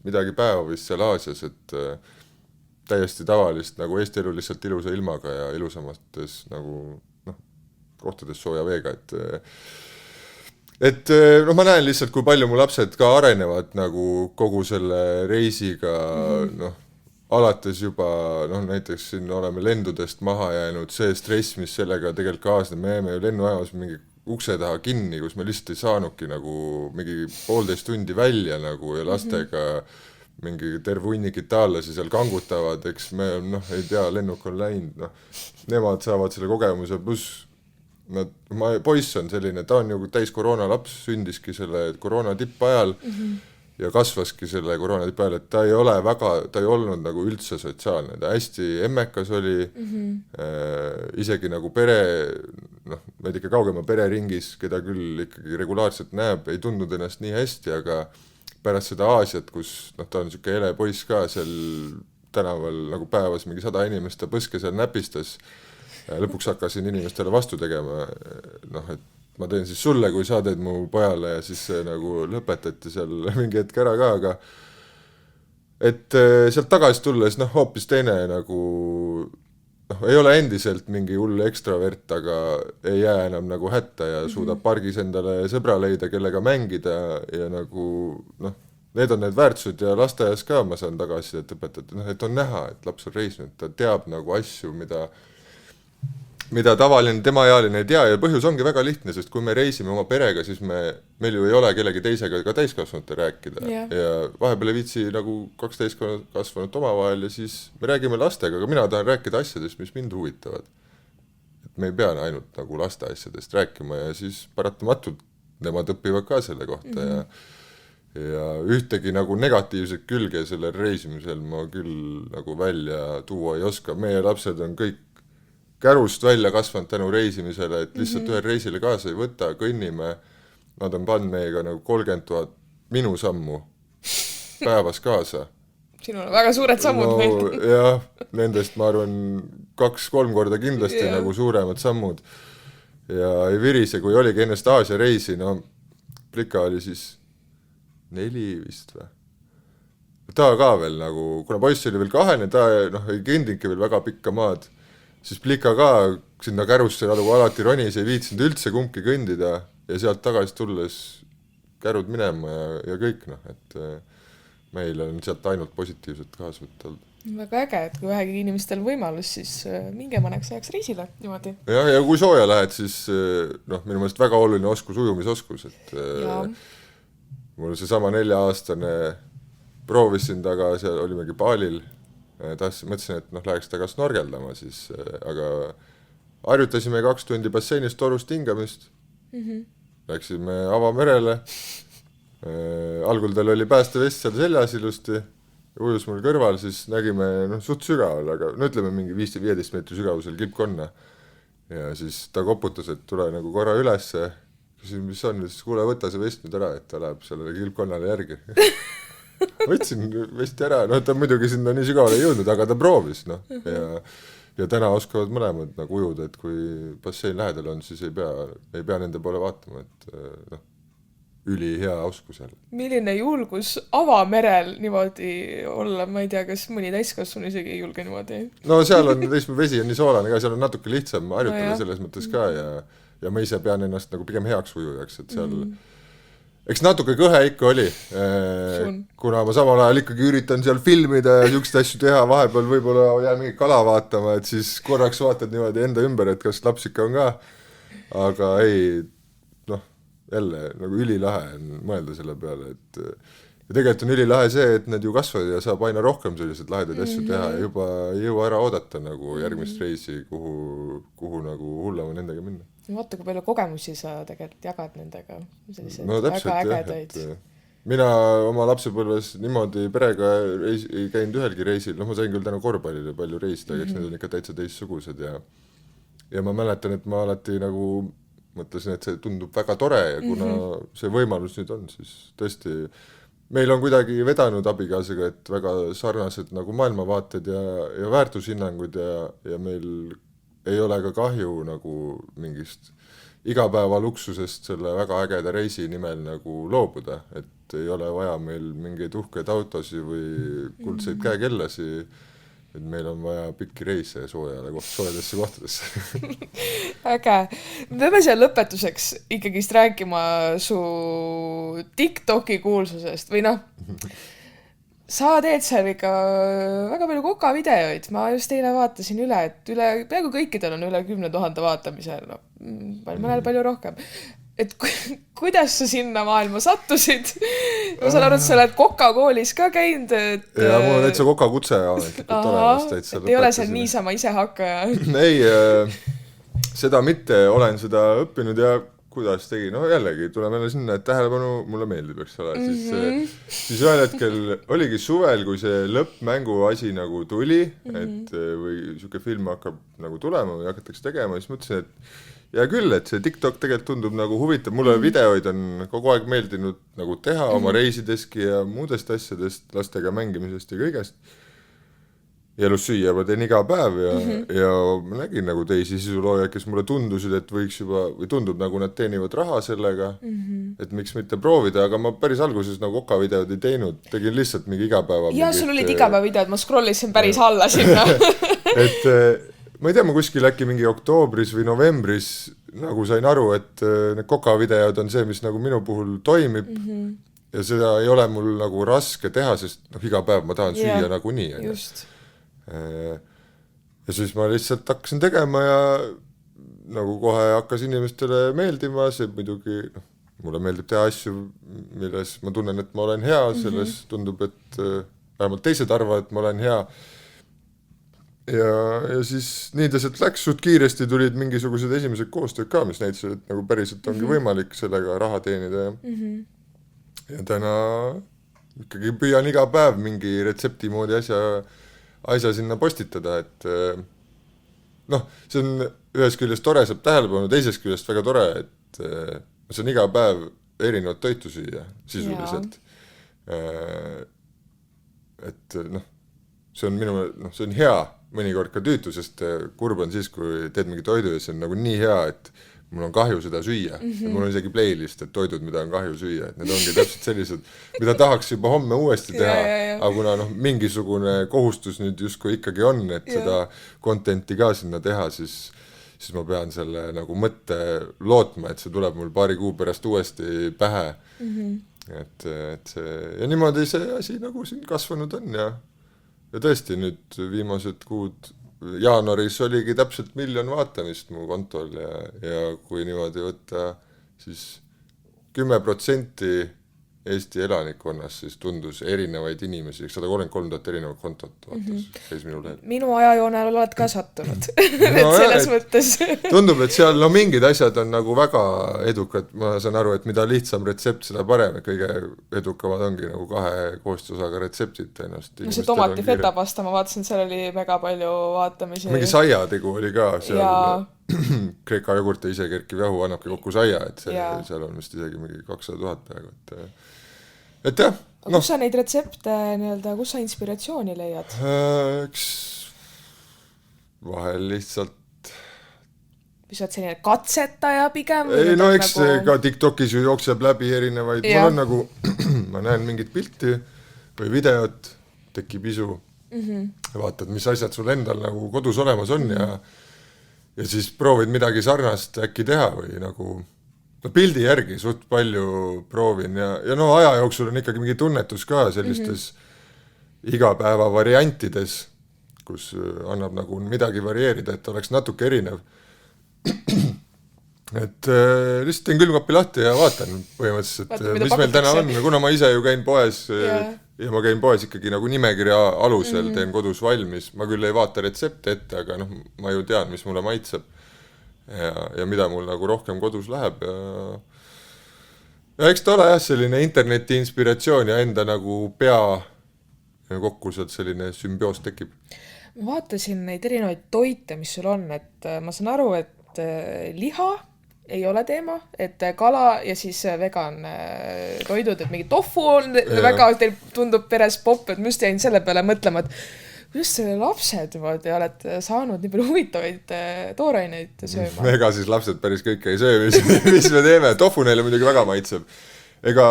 midagi päeva vist seal Aasias, et täiesti tavalist nagu Eesti elu lihtsalt ilusa ilmaga ja ilusamates nagu kohtades sooja veega, et ma näen lihtsalt, kui palju mu lapsed ka arenevad nagu kogu selle reisiga, alates juba, näiteks siin oleme lendudest maha jäänud, see stress, mis sellega tegelikult kaasneb, me jäime ju lennuajamas mingi ukse taha kinni, kus me lihtsalt ei saanudki nagu mingi 1,5 tundi välja nagu ja lastega mingi terve hunnik itaallasi seal kangutavad, eks me ei tea, lennuk on läinud, nemad saavad selle kogemuse, pluss poiss on selline, ta on ju täis koroona laps, sündiski selle koroona tippajal ja kasvaski selle koroona tippajal, et ta ei olnud nagu üldse sotsiaalne, ta hästi emmekas oli, isegi nagu pere, veidike kaugema pereringis, keda küll ikkagi regulaarselt näeb, ei tundnud ennast nii hästi, aga pärast seda Aasiat, kus ta on siuke ele poiss ka seal tänaval nagu päevas mingi 100 inimest ta põske seal näpistas, lõpuks hakkasin inimestele vastu tegema, et ma teen siis sulle, kui sa teed mu pojale ja siis nagu lõpetati seal mingi hetk ära ka, aga et sealt tagasi tulles hoopis teine nagu ei ole endiselt mingi hull ekstravert, aga ei jää enam nagu hätta ja suudab pargis endale sõbra leida, kellega mängida ja nagu need on need väärtused ja lasteaias ka ma saan tagasi, et õpetajad, et on näha, et laps on reisnud, ta teab nagu asju, mida tavaline temaealine ei tea ja põhjus ongi väga lihtne, sest kui me reisime oma perega, siis meil ju ei ole kellegi teisega ka täiskasvanute rääkida ja vahepeal ei viitsi nagu 2 täiskasvanut omavahel ja siis me räägime lastega, aga mina tahan rääkida asjadest, mis mind huvitavad. Et me ei pea ainult nagu laste asjadest rääkima ja siis paratamatult nemad õpivad ka selle kohta ja ühtegi nagu negatiivset külge sellel reisimisel ma küll nagu välja tuua ei oska. Meie lapsed on kõik kärust välja kasvanud tänu reisimisele, et lihtsalt ühel reisile kaasa ei võta, kõnnime, nad on pannud meiega nagu 30 000 minu sammu päevas kaasa. Sinul on väga suured sammud meil. Jah, nendest ma arvan 2-3 korda kindlasti nagu suuremad sammud ja ei virise, kui oligi ennest Aasia reisi, no Plika oli siis 4 vist või? Ta ka veel nagu, kuna poiss oli veel 2, ta ei kõndinudki veel väga pikka maad, siis Plika ka sinna kärusse nagu alati ronis, ei viitsinud üldse kumbki kõndida ja sealt tagasi tulles kärud minema ja kõik, et meil on sealt ainult positiivset kaasvõtta olnud. Väga äge, et kui vähegi inimestel võimalus, siis minge mõneks ajaks reisile niimoodi. Ja kui sooja lähed, siis minu meelest väga oluline oskus, ujumisoskus, et mul seesama 4-aastane proovisin taga, seal olimegi Baalil, mõtlesin, et läheks ta ka snorgeldama siis, aga harjutasime 2 tundi basseinis torust hingamist, läksime avamerele, algul tal oli päästevest seal seljas ilusti, ujus mul kõrval, siis nägime suht sügaval, aga ütleme mingi 15 meetri sügavusel kilpkonna ja siis ta koputas, et tule nagu korra ülesse, küsin, mis on, siis kuule, võta see vest nüüd ära, et ta läheb sellele kilpkonnale järgi. Võtsin vesti ära, ta muidugi sinna nii sügavale ei jõudnud, aga ta proovis, ja täna oskavad mõlemad nagu ujuda, et kui bassein lähedal on, siis ei pea nende poole vaatama, et üli hea oskus jälle. Milline julgus avamerel niimoodi olla, ma ei tea, kas mõni täiskasvanu isegi ei julge niimoodi? No seal on, vesi on nii soolane ka, seal on natuke lihtsam harjutada selles mõttes ka ja ma ise pean ennast nagu pigem heaks ujujaks, et seal eks natuke kõhe ikka oli, kuna ma samal ajal ikkagi üritan seal filmida ja niisugust asju teha, vahepeal võib-olla jään mingi kala vaatama, et siis korraks vaatad niimoodi enda ümber, et kas laps ikka on ka, aga ei, jälle nagu ülilahe on mõelda selle peale, et ja tegelikult on ülilahe see, et need ju kasvavad ja saab aina rohkem sellised lahedaid asju teha ja juba ei jõua ära oodata nagu järgmist reisi, kuhu nagu hullama nendega minna. Vaata, kui palju kogemusi sa tegelikult jagad nendega, sellised täpselt, väga ägedaid. Mina oma lapsepõlves niimoodi perega ei käinud ühelgi reisil, ma sain küll tänu korvpallile palju reisida, eks need on ikka täitsa teissugused ja ma mäletan, et ma alati nagu mõtlesin, et see tundub väga tore ja kuna see võimalus nüüd on, siis tõesti meil on kuidagi vedanud abikaasega, et väga sarnased nagu maailmavaated ja väärtushinnangud ja meil ei ole ka kahju nagu mingist igapäeva luksusest selle väga ägeda reisi nimel nagu loobuda, et ei ole vaja meil mingeid uhkeid autosi või kuldseid käekellasi, et meil on vaja pikki reise soojadesse kohtadesse. Äge. Me peame seal lõpetuseks ikkagist rääkima su TikToki kuulsusest või sa teed seal ikka väga palju koka videoid. Ma just eile vaatasin üle, et peaaegu kõikidel on üle 10 000 vaatamisel. Mõnel palju rohkem. Et kuidas sa sinna maailma sattusid? Ma saan aru, et sa oled Koka koolis ka käinud. Ja mul on täitsa Koka kutse ametlikult olemas. Et ei ole seal niisama ise hakkaja? Ei, seda mitte. Olen seda õppinud ja kuidas tegi, jällegi tuleme jälle sinna, et tähelepanu mulle meeldib, eks ole, siis ühel hetkel oligi suvel, kui see lõppmängu asi nagu tuli, et või siuke film hakkab nagu tulema või hakatakse tegema, siis mõtlesin, et ja küll, et see TikTok tegelikult tundub nagu huvitav, mulle videoid on kogu aeg meeldinud nagu teha oma reisideski ja muudest asjadest, lastega mängimisest ja kõigest. Ja elus süüa ma teen iga päev ja ma nägin nagu teisi sisuloojaid, kes mulle tundusid, et võiks juba, või tundub nagu nad teenivad raha sellega, et miks mitte proovida, aga ma päris alguses nagu Koka videod ei teinud, tegin lihtsalt mingi igapäeva. Ja sul olid igapäeva videod, ma scrollisin päris alla sinna. Et ma ei tea, ma kuskil äkki mingi oktoobris või novembris nagu sain aru, et need Koka videod on see, mis nagu minu puhul toimib ja seda ei ole mul nagu raske teha, sest iga päev ma tahan süüa nagu nii. Just. Ja siis ma lihtsalt hakkasin tegema ja nagu kohe hakkas inimestele meeldima, see muidugi, mulle meeldib teha asju, milles ma tunnen, et ma olen hea, selles tundub, et vähemalt teised arvavad, et ma olen hea. Ja siis niideselt läks, suht kiiresti tulid mingisugused esimesed koostööd ka, mis näitasid, et nagu päriselt ongi võimalik sellega raha teenida. ja täna ikkagi püüan iga päev mingi retsepti moodi asja sinna postitada, et noh, see on ühest küljest tore, saab tähelepanu, teisest küljest väga tore, et see on iga päev erinevat toitu süüa sisuliselt. Et noh, see on see on hea, mõnikord ka tüütu, sest kurb on siis, kui teed mingi toidu ja see on nagu nii hea, et mul on kahju seda süüa. Ja mul on isegi playlist, et toidud, mida on kahju süüa, et need ongi täpselt sellised, mida tahaks juba homme uuesti teha, aga kuna mingisugune kohustus nüüd justkui ikkagi on, et seda contenti ka sinna teha, siis ma pean selle nagu mõtte lootma, et see tuleb mul paari kuu pärast uuesti pähe. Et see, ja niimoodi see asi nagu siin kasvanud on ja tõesti nüüd viimased kuud jaanuaris oligi täpselt 1 000 000 vaatamist mu kontol ja kui niimoodi võtta, siis 10% Eesti elanikkonnas siis tundus erinevaid inimesi, 133 000 erinevat kontot vaatas, käis minu lehel. Minu ajajoonel oled ka sattunud, et selles mõttes. Tundub, et seal mingeid asjad on nagu väga edukad, ma saan aru, et mida lihtsam retsept, seda parem, et kõige edukamad ongi nagu 2 koostisosaga retseptid ennast. No see tomati fetapasta, ma vaatasin, seal oli väga palju vaatamisi. Mingi saiategu oli ka seal, Kreeka jogurte ise kerkiv jahu annabki kokku saia, et seal on vist isegi mingi 200 000 praegu, et jah. Kus sa neid retsepte kus sa inspiratsiooni leiad? Eks vahel lihtsalt mis oled selline katsetaja pigem? Ei, no eks ka TikTokis ju jookseb läbi erinevaid, mul on nagu ma näen mingit pilti või videot, tekib isu, vaatad, mis asjad sul endal nagu kodus olemas on ja siis proovid midagi sarnast äkki teha või nagu pildi järgi suht palju proovin ja aja jooksul on ikkagi mingi tunnetus ka sellistes igapäeva variantides, kus annab nagu midagi varieerida, et oleks natuke erinev. Et lihtsalt teen külmkapi lahti ja vaatan põhimõtteliselt, et mis meil täna on, kuna ma ise ju käin poes ja ma käin poes ikkagi nagu nimekirja alusel, teen kodus valmis, ma küll ei vaata retsepte ette, aga ma ju tean, mis mulle maitseb ja mida mul nagu rohkem kodus läheb ja eks ta ole selline interneti inspiratsioon ja enda nagu pea kokku sealt selline sümbioos tekib. Ma vaatasin neid erinevaid toite, mis sul on, et ma saan aru, et liha ei ole teema, et kala ja siis vegan toidud, et mingi tofu on väga, teil tundub peres popp, et ma just jäin selle peale mõtlema, et kuidas selle lapsed ja oled saanud nii palju huvitavaid tooraineid sööma? Ega siis lapsed päris kõike ei söö, mis me teeme. Tofu neile muidugi väga maitseb. Ega,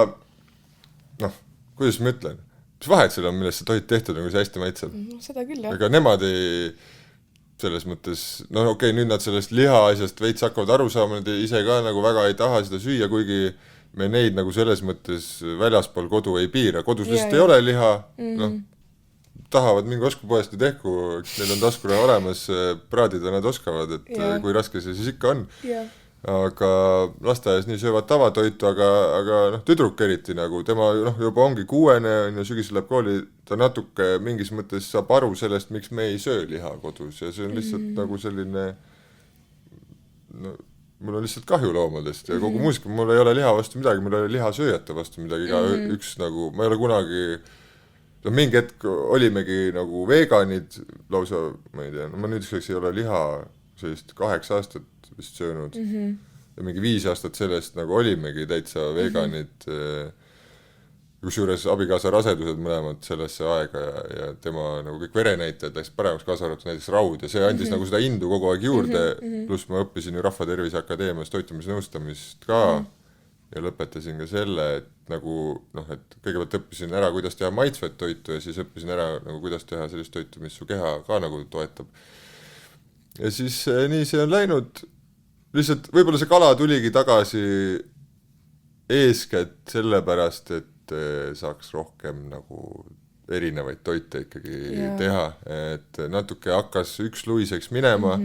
kuidas ma ütlen? Mis vahet seal on, millest see toit tehtud on, kui see hästi maitseb? Seda küll, jah. Ega nemad ei selles mõttes, okei, nüüd nad sellest liha asjast veits hakkavad aru saama, nad ise ka nagu väga ei taha seda süüa, kuigi me neid nagu selles mõttes väljaspool kodu ei piira. Kodus lihtsalt ei ole liha, tahavad mingi oskupoest ja tehku, neil on taskuraha olemas, praadida nad oskavad, et kui raske see siis ikka on. Aga lasteaias nii söövad tavatoitu, aga tüdruk eriti nagu, tema juba ongi 6 ja sügisel läheb kooli, ta natuke mingis mõttes saab aru sellest, miks me ei söö liha kodus ja see on lihtsalt nagu selline, mul on lihtsalt kahju loomadest ja kogu muusika, mul ei ole liha vastu midagi, mul ei ole lihasööjate vastu midagi, üks nagu, ma ei ole kunagi mingi hetk olimegi nagu veganid lausa, ma ei tea, ma nüüdseks ei ole liha sellist 8 aastat vist söönud ja mingi 5 aastat sellest nagu olimegi täitsa veganid, kusjuures abikaasa rasedused mõlemad sellesse aega ja tema nagu kõik verenäitajad läks paremaks, kaasa arvatud näiteks raud ja see andis nagu seda indu kogu aeg juurde, pluss ma õppisin ju Rahvatervise Akadeemias toitumisnõustamist ka ja lõpetasin ka selle, et nagu, et kõigepealt õppisin ära, kuidas teha maitsvat toitu ja siis õppisin ära, nagu, kuidas teha sellist toitu, mis su keha ka nagu toetab. Ja siis nii see on läinud, lihtsalt võib-olla see kala tuligi tagasi eeskätt sellepärast, et saaks rohkem nagu erinevaid toite ikkagi teha, et natuke hakkas üks luiseks minema,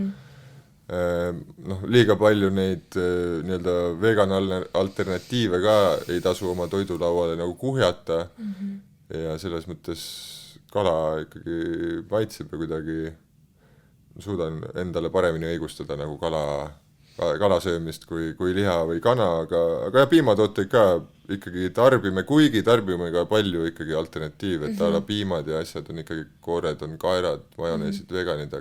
liiga palju neid nii-öelda vegan alternatiive ka ei tasu oma toidulauale nagu kuhjata ja selles mõttes kala ikkagi maitseb ja kuidagi suudan endale paremini õigustada nagu kala kalasöömist kui liha või kana, aga piimatooteid ka ikkagi tarbime, kuigi tarbime ka palju ikkagi alternatiive, et ala piimad ja asjad on ikkagi, koored on kaerad, majoneesid, veganid,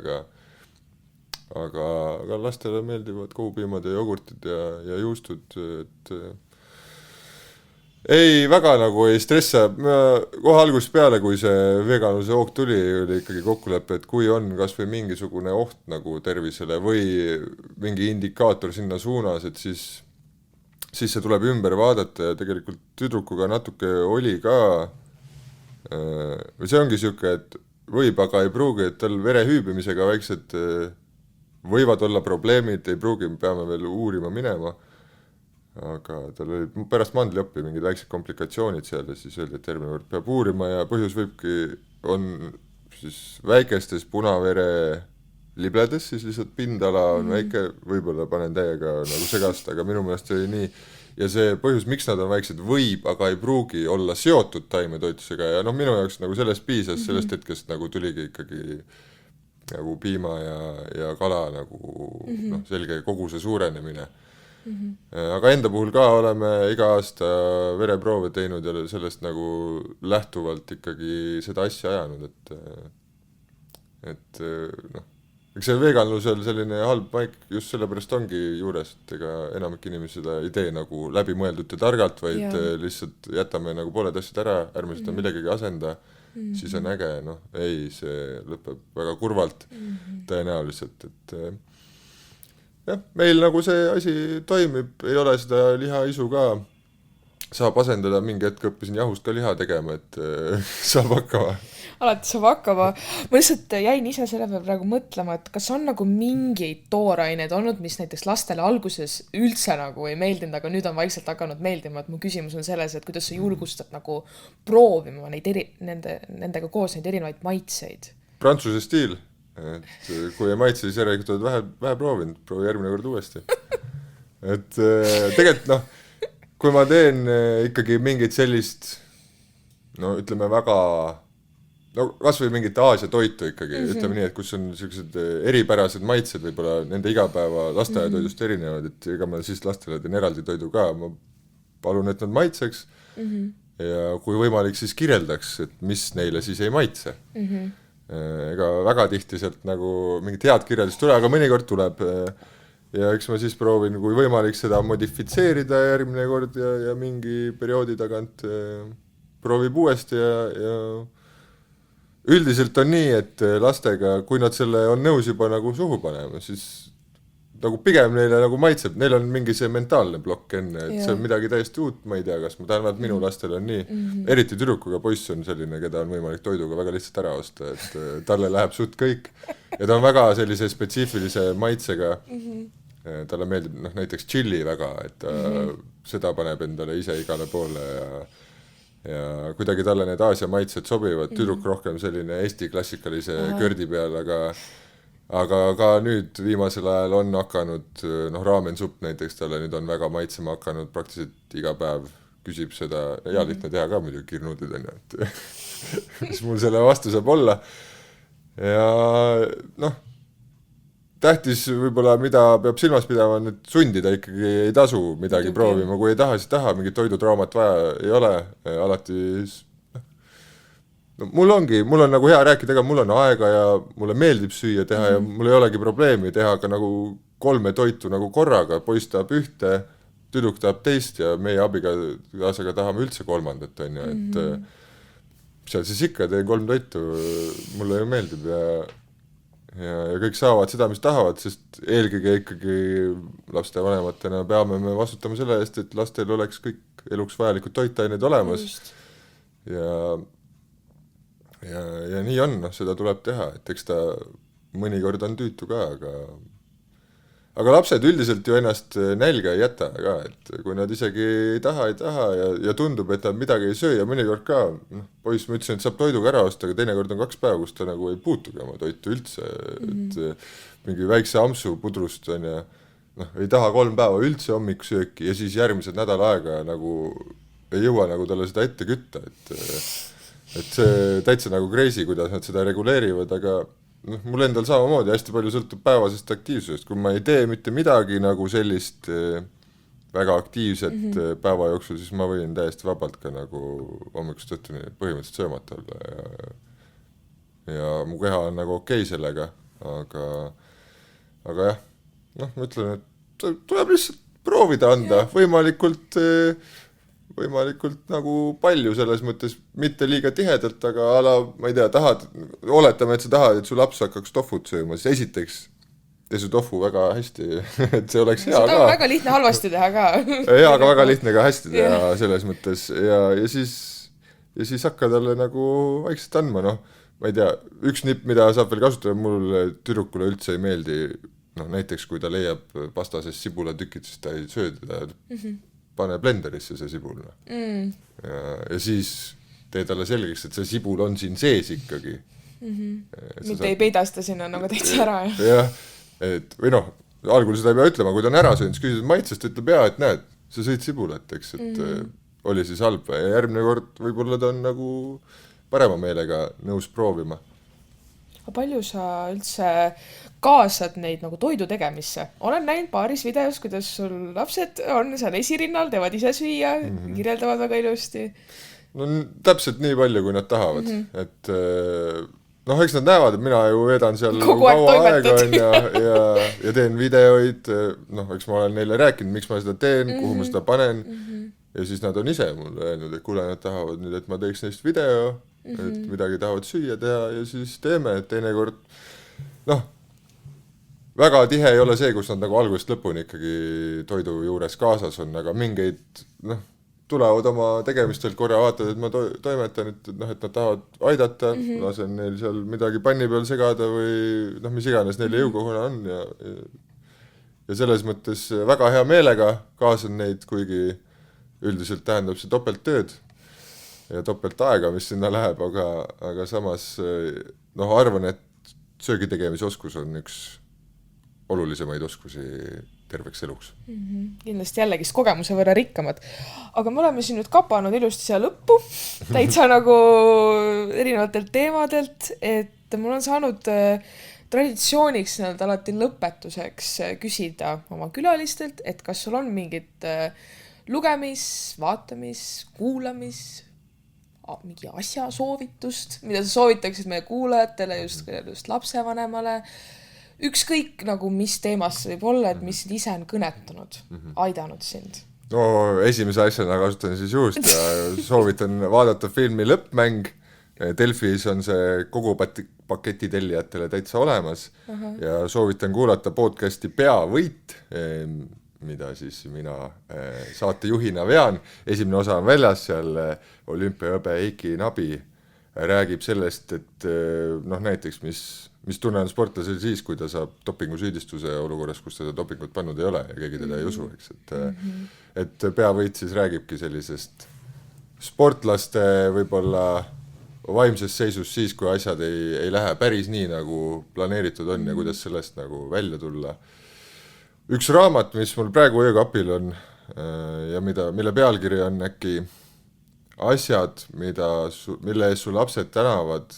aga lastele meeldivad kohupiimad ja jogurtid ja juustud, et ei, väga nagu ei stressa, kohe algusest peale, kui see veganluse hoog tuli, oli ikkagi kokkulepe, et kui on kas või mingisugune oht nagu tervisele või mingi indikaator sinna suunas, et siis see tuleb ümber vaadata ja tegelikult tüdrukuga natuke oli ka, või see ongi siuke, et võib, aga ei pruugi, et tal vere hüübimisega väiksed võivad olla probleemid, ei pruugi, me peame veel uurima minema, aga tal oli pärast mandliõppi mingid väiksed komplikatsioonid seal ja siis öeldi, et järgmine kord peab uurima ja põhjus on siis väikestes punavere libledes, siis lihtsalt pindala on väike, võib-olla panen täiega nagu segast, aga minu meelest oli nii ja see põhjus, miks nad on väiksed, võib, aga ei pruugi olla seotud taimetoitusega ja minu jaoks nagu sellest piisas, sellest hetkest nagu tuligi ikkagi nagu piima ja kala nagu selge koguse suurenemine. Aga enda puhul ka oleme iga aasta vereproove teinud ja sellest nagu lähtuvalt ikkagi seda asja ajanud, et eks see veganlusel selline halb maik just sellepärast ongi juures, et ega enamik inimesi seda ei tee nagu läbimõeldult ja targalt, vaid lihtsalt jätame nagu pooled asjad ära, ärme seda millegagi asenda, siis on äge, ei, see lõpeb väga kurvalt tõenäoliselt, et jah, meil nagu see asi toimib, ei ole seda lihaisu ka, saab asendada, mingi hetk õppisin jahust ka liha tegema, et saab hakkama. Alati saab hakkama. Ma lihtsalt jäin ise selle peale praegu mõtlema, et kas on nagu mingeid tooraineid olnud, mis näiteks lastele alguses üldse nagu ei meeldinud, aga nüüd on vaikselt hakanud meeldima, et mu küsimus on selles, et kuidas sa julgustad nagu proovima nendega koos neid erinevaid maitseid. Prantsuse stiil. Et kui ei maitse, siis järelikult oled vähe proovinud, proovi järgmine kord uuesti. Et tegelikult kui ma teen ikkagi mingit sellist, ütleme väga, kas või mingit Aasia toitu ikkagi, ütleme nii, et kus on sellised eripärased maitsed, võib-olla nende igapäeva lasteaiatoidust erinevad, et ega ma siis lastele teen eraldi toidu ka, ma palun, et nad maitseks ja kui võimalik, siis kirjeldaks, et mis neile siis ei maitse. Ega väga tihti sealt nagu mingit head kirjeldust tule, aga mõnikord tuleb ja eks ma siis proovin, kui võimalik seda modifitseerida järgmine kord ja mingi perioodi tagant proovib uuesti ja üldiselt on nii, et lastega, kui nad selle on nõus juba nagu suhu panema, siis nagu pigem neile nagu maitseb, neil on mingi see mentaalne plokk enne, et see on midagi täiesti uut, ma ei tea, kas ma tänan, et minu lastel on nii, eriti tüdrukuga poiss on selline, keda on võimalik toiduga väga lihtsalt ära osta, et talle läheb suht kõik ja ta on väga sellise spetsiifilise maitsega, talle meeldib näiteks chili väga, et seda paneb endale ise igale poole ja kuidagi talle need Aasia maitsed sobivad, tüdruk rohkem selline Eesti klassikalise kördi peal, aga ka nüüd viimasel ajal on hakanud, raamensupp näiteks talle nüüd on väga maitsema hakanud, praktiliselt iga päev küsib seda, ja lihtne teha ka muidugi kirnudid on, et mis mul selle vastu saab olla. Ja tähtis võib-olla, mida peab silmas pidama, on, et sundida ikkagi ei tasu midagi proovima, kui ei taha, siis taha, mingit toidutraumat vaja ei ole, alati mul on nagu hea rääkida, aga mul on aega ja mulle meeldib süüa teha ja mul ei olegi probleemi teha ka nagu 3 toitu nagu korraga, poiss tahab ühte, tüdruk tahab teist ja meie abikaasaga tahame üldse 3, on ju, et seal siis ikka teen 3 toitu, mulle ju meeldib ja kõik saavad seda, mis tahavad, sest eelkõige ikkagi laste vanematena peame me vastutama selle eest, et lastel oleks kõik eluks vajalikud toitained olemas ja nii on, seda tuleb teha, et eks ta mõnikord on tüütu ka, aga lapsed üldiselt ju ennast nälga ei jäta ka, et kui nad isegi ei taha ja tundub, et nad midagi ei söö ja mõnikord ka, poiss ma ütlesin, et saab toiduga ära osta, aga teinekord on 2 päeva, kus ta nagu ei puutugi oma toitu üldse, et mingi väikse ampsu pudrust on ja ei taha 3 päeva üldse hommikusööki ja siis järgmised nädal aega nagu ei jõua nagu talle seda ette kütta, et see täitsa nagu crazy, kuidas nad seda reguleerivad, aga noh, mul endal samamoodi hästi palju sõltub päevasest aktiivsusest, kui ma ei tee mitte midagi nagu sellist väga aktiivset päeva jooksul, siis ma võin täiesti vabalt ka nagu hommikust õhtuni põhimõtteliselt söömata olla ja mu keha on nagu okei sellega, aga jah, noh, ma ütlen, et tuleb lihtsalt proovida anda võimalikult nagu palju selles mõttes, mitte liiga tihedalt, aga ma ei tea, oletame, et sa tahad, et su laps hakkaks tofut sööma, siis esiteks tee su tofu väga hästi, et see oleks hea ka. Seda on väga lihtne halvasti teha ka. Jaa, aga väga lihtne ka hästi teha selles mõttes ja siis hakka talle nagu vaikselt andma, noh, ma ei tea, üks nipp, mida saab veel kasutada, mul tüdrukule üldse ei meeldi, noh, näiteks kui ta leiab pastasest sibulatükid, siis ta ei söö teda, pane blenderisse see sibul. Ja siis tee talle selgeks, et see sibul on siin sees ikkagi. Mitte ei peida seda sinna nagu täitsa ära. Jah, või noh, algul seda ei pea ütlema, kui ta on ära söönud, siis küsisid maitsest, ütleb jaa, et näed, sa sõid sibulat, eks, et oli siis halb ja järgmine kord võib-olla ta on nagu parema meelega nõus proovima. Aga palju sa üldse kaasad neid nagu toidu tegemisse? Olen näinud paaris videos, kuidas sul lapsed on seal esirinnal, teevad ise süüa, kirjeldavad väga ilusti. No täpselt nii palju, kui nad tahavad, et noh, eks nad näevad, et mina ju veedan seal kaua aega ja teen videoid, noh, eks ma olen neile rääkinud, miks ma seda teen, kuhu ma seda panen ja siis nad on ise mulle öelnud, et kuule, nad tahavad nüüd, et ma teeks neist video, et midagi tahavad süüa teha ja siis teeme, et teinekord, noh, väga tihe ei ole see, kus nad nagu algusest lõpuni ikkagi toidu juures kaasas on, aga mingeid, noh, tulevad oma tegemistelt korra, vaatad, et ma toimetan, et noh, et nad tahavad aidata, lasen neil seal midagi panni peal segada või noh, mis iganes neil jõukohana on ja selles mõttes väga hea meelega kaasan neid, kuigi üldiselt tähendab see topelt tööd ja topelt aega, mis sinna läheb, aga samas noh, arvan, et söögitegemise oskus on üks olulisemaid oskusi terveks eluks. Kindlasti jällegi kogemuse võrra rikkamad. Aga me oleme siin nüüd kapanud ilusti siia lõppu, täitsa nagu erinevatelt teemadelt, et mul on saanud traditsiooniks alati lõpetuseks küsida oma külalistelt, et kas sul on mingit lugemis, vaatamis, kuulamis, mingi asja soovitust, mida sa soovitaksid meie kuulajatele, just lapsevanemale, ükskõik nagu mis teemasse võib olla, et mis ise on kõnetanud, aidanud sind? No esimese asjana kasutan siis juhust ja soovitan vaadata filmi Lõppmäng. Delfis on see kogu paketi tellijatele täitsa olemas ja soovitan kuulata podcasti Peavõit, mida siis mina saatejuhina vean. Esimene osa on väljas, seal olümpiahõbe Heiki Nabi räägib sellest, et noh, näiteks mis tunne on sportlasel siis, kui ta saab dopingusüüdistuse olukorras, kus teda dopingut pannud ei ole ja keegi teda ei usu, eks, et Peavõit siis räägibki sellisest sportlaste võib-olla vaimses seisus siis, kui asjad ei lähe päris nii, nagu planeeritud on ja kuidas sellest nagu välja tulla. Üks raamat, mis mul praegu öökapil on ja mille pealkiri on äkki asjad, mille ees su lapsed tänavad.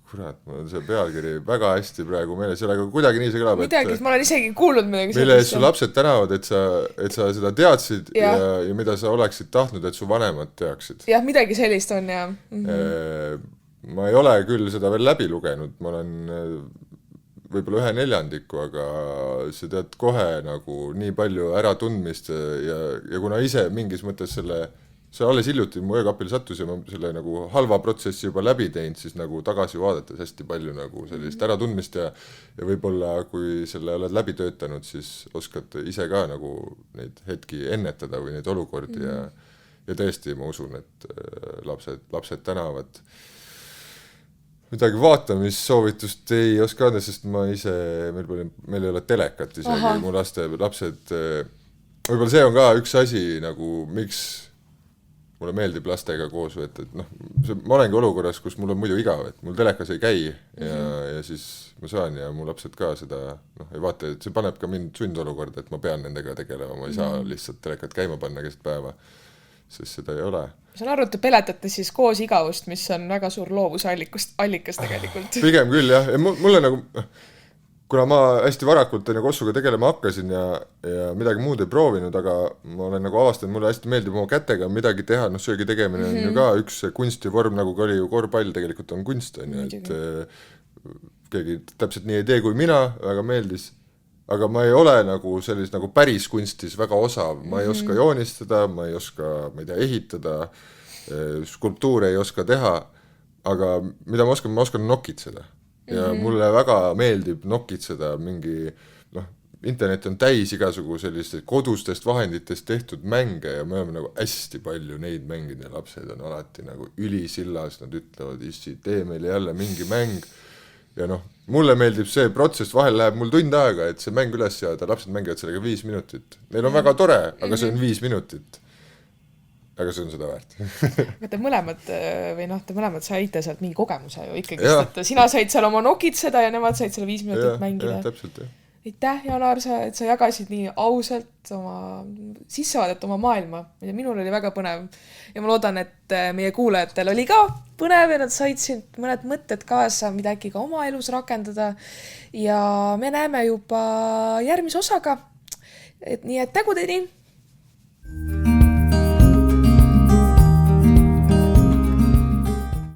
Kurat, mul on see pealkiri väga hästi praegu meeles, aga kuidagi nii see kõlab. Midagi, ma olen isegi kuulnud midagi. Mille ees su lapsed tänavad, et sa seda teadsid ja mida sa oleksid tahtnud, et su vanemad teaksid. Jah, midagi sellist on, ja. Ma ei ole küll seda veel läbi lugenud, ma olen võib-olla 1/4, aga sa tead kohe nagu nii palju äratundmist ja kuna ise mingis mõttes see alles hiljuti mu öökapil sattus ja ma selle nagu halva protsessi juba läbi teinud, siis nagu tagasi vaadates hästi palju nagu sellist äratundmist ja võib-olla kui selle oled läbi töötanud, siis oskad ise ka nagu neid hetki ennetada või neid olukordi ja tõesti ma usun, et lapsed tänavad. Midagi vaatamissoovitust ei oska anda, sest ma ise, meil ei ole telekat isegi, mu lapsed, võib-olla see on ka üks asi nagu, miks mulle meeldib lastega koos, et noh, ma olengi olukorras, kus mul on muidu igav, et mul telekas ei käi ja siis ma saan ja mu lapsed ka seda ei vaata, et see paneb ka mind sundolukorda, et ma pean nendega tegelema, ma ei saa lihtsalt telekat käima panna keset päeva. sest seda ei ole. Ma saan aru, et te peletate siis koos igavust, mis on väga suur loovuse allikas tegelikult. Pigem küll jah, ja mulle nagu, kuna ma hästi varakult kossuga tegelema hakkasin ja midagi muud ei proovinud, aga ma olen nagu avastanud, mulle hästi meeldib oma kätega midagi teha, söögi tegemine on ju ka üks kunstivorm, nagu ka oli ju korvpall, tegelikult on kunst, on ju, et keegi täpselt nii ei tee kui mina, väga meeldis, aga ma ei ole nagu sellis nagu päris kunstis väga osav, ma ei oska joonistada, ma ei oska, ma ei tea, ehitada, skulptuure ei oska teha, aga mida ma oskan nokitseda. Ja mulle väga meeldib nokitseda mingi, internet on täis igasugu sellistest kodustest vahenditest tehtud mänge ja me oleme nagu hästi palju neid mängid ja lapsed on alati nagu ülisillas, nad ütlevad, issi, tee meile jälle mingi mäng ja mulle meeldib see protsess, vahel läheb mul tund aega, et see mäng üles seada, lapsed mängivad sellega 5 minutit. Neil on väga tore, aga see on 5 minutit. Aga see on seda väärt. Aga te mõlemad saite sealt mingi kogemuse ju ikkagi, et sina said seal oma nokitseda ja nemad said selle 5 minutit mängida. Ja, täpselt, jah. Aitäh, Janar, et sa jagasid nii ausalt oma sissevaadet oma maailma. Minul oli väga põnev ja ma loodan, et meie kuulajatel oli ka põnev ja nad said siin mõned mõtted kaasa, mida äkki ka oma elus rakendada. Ja me näeme juba järgmise osaga. Nii et tägudeni!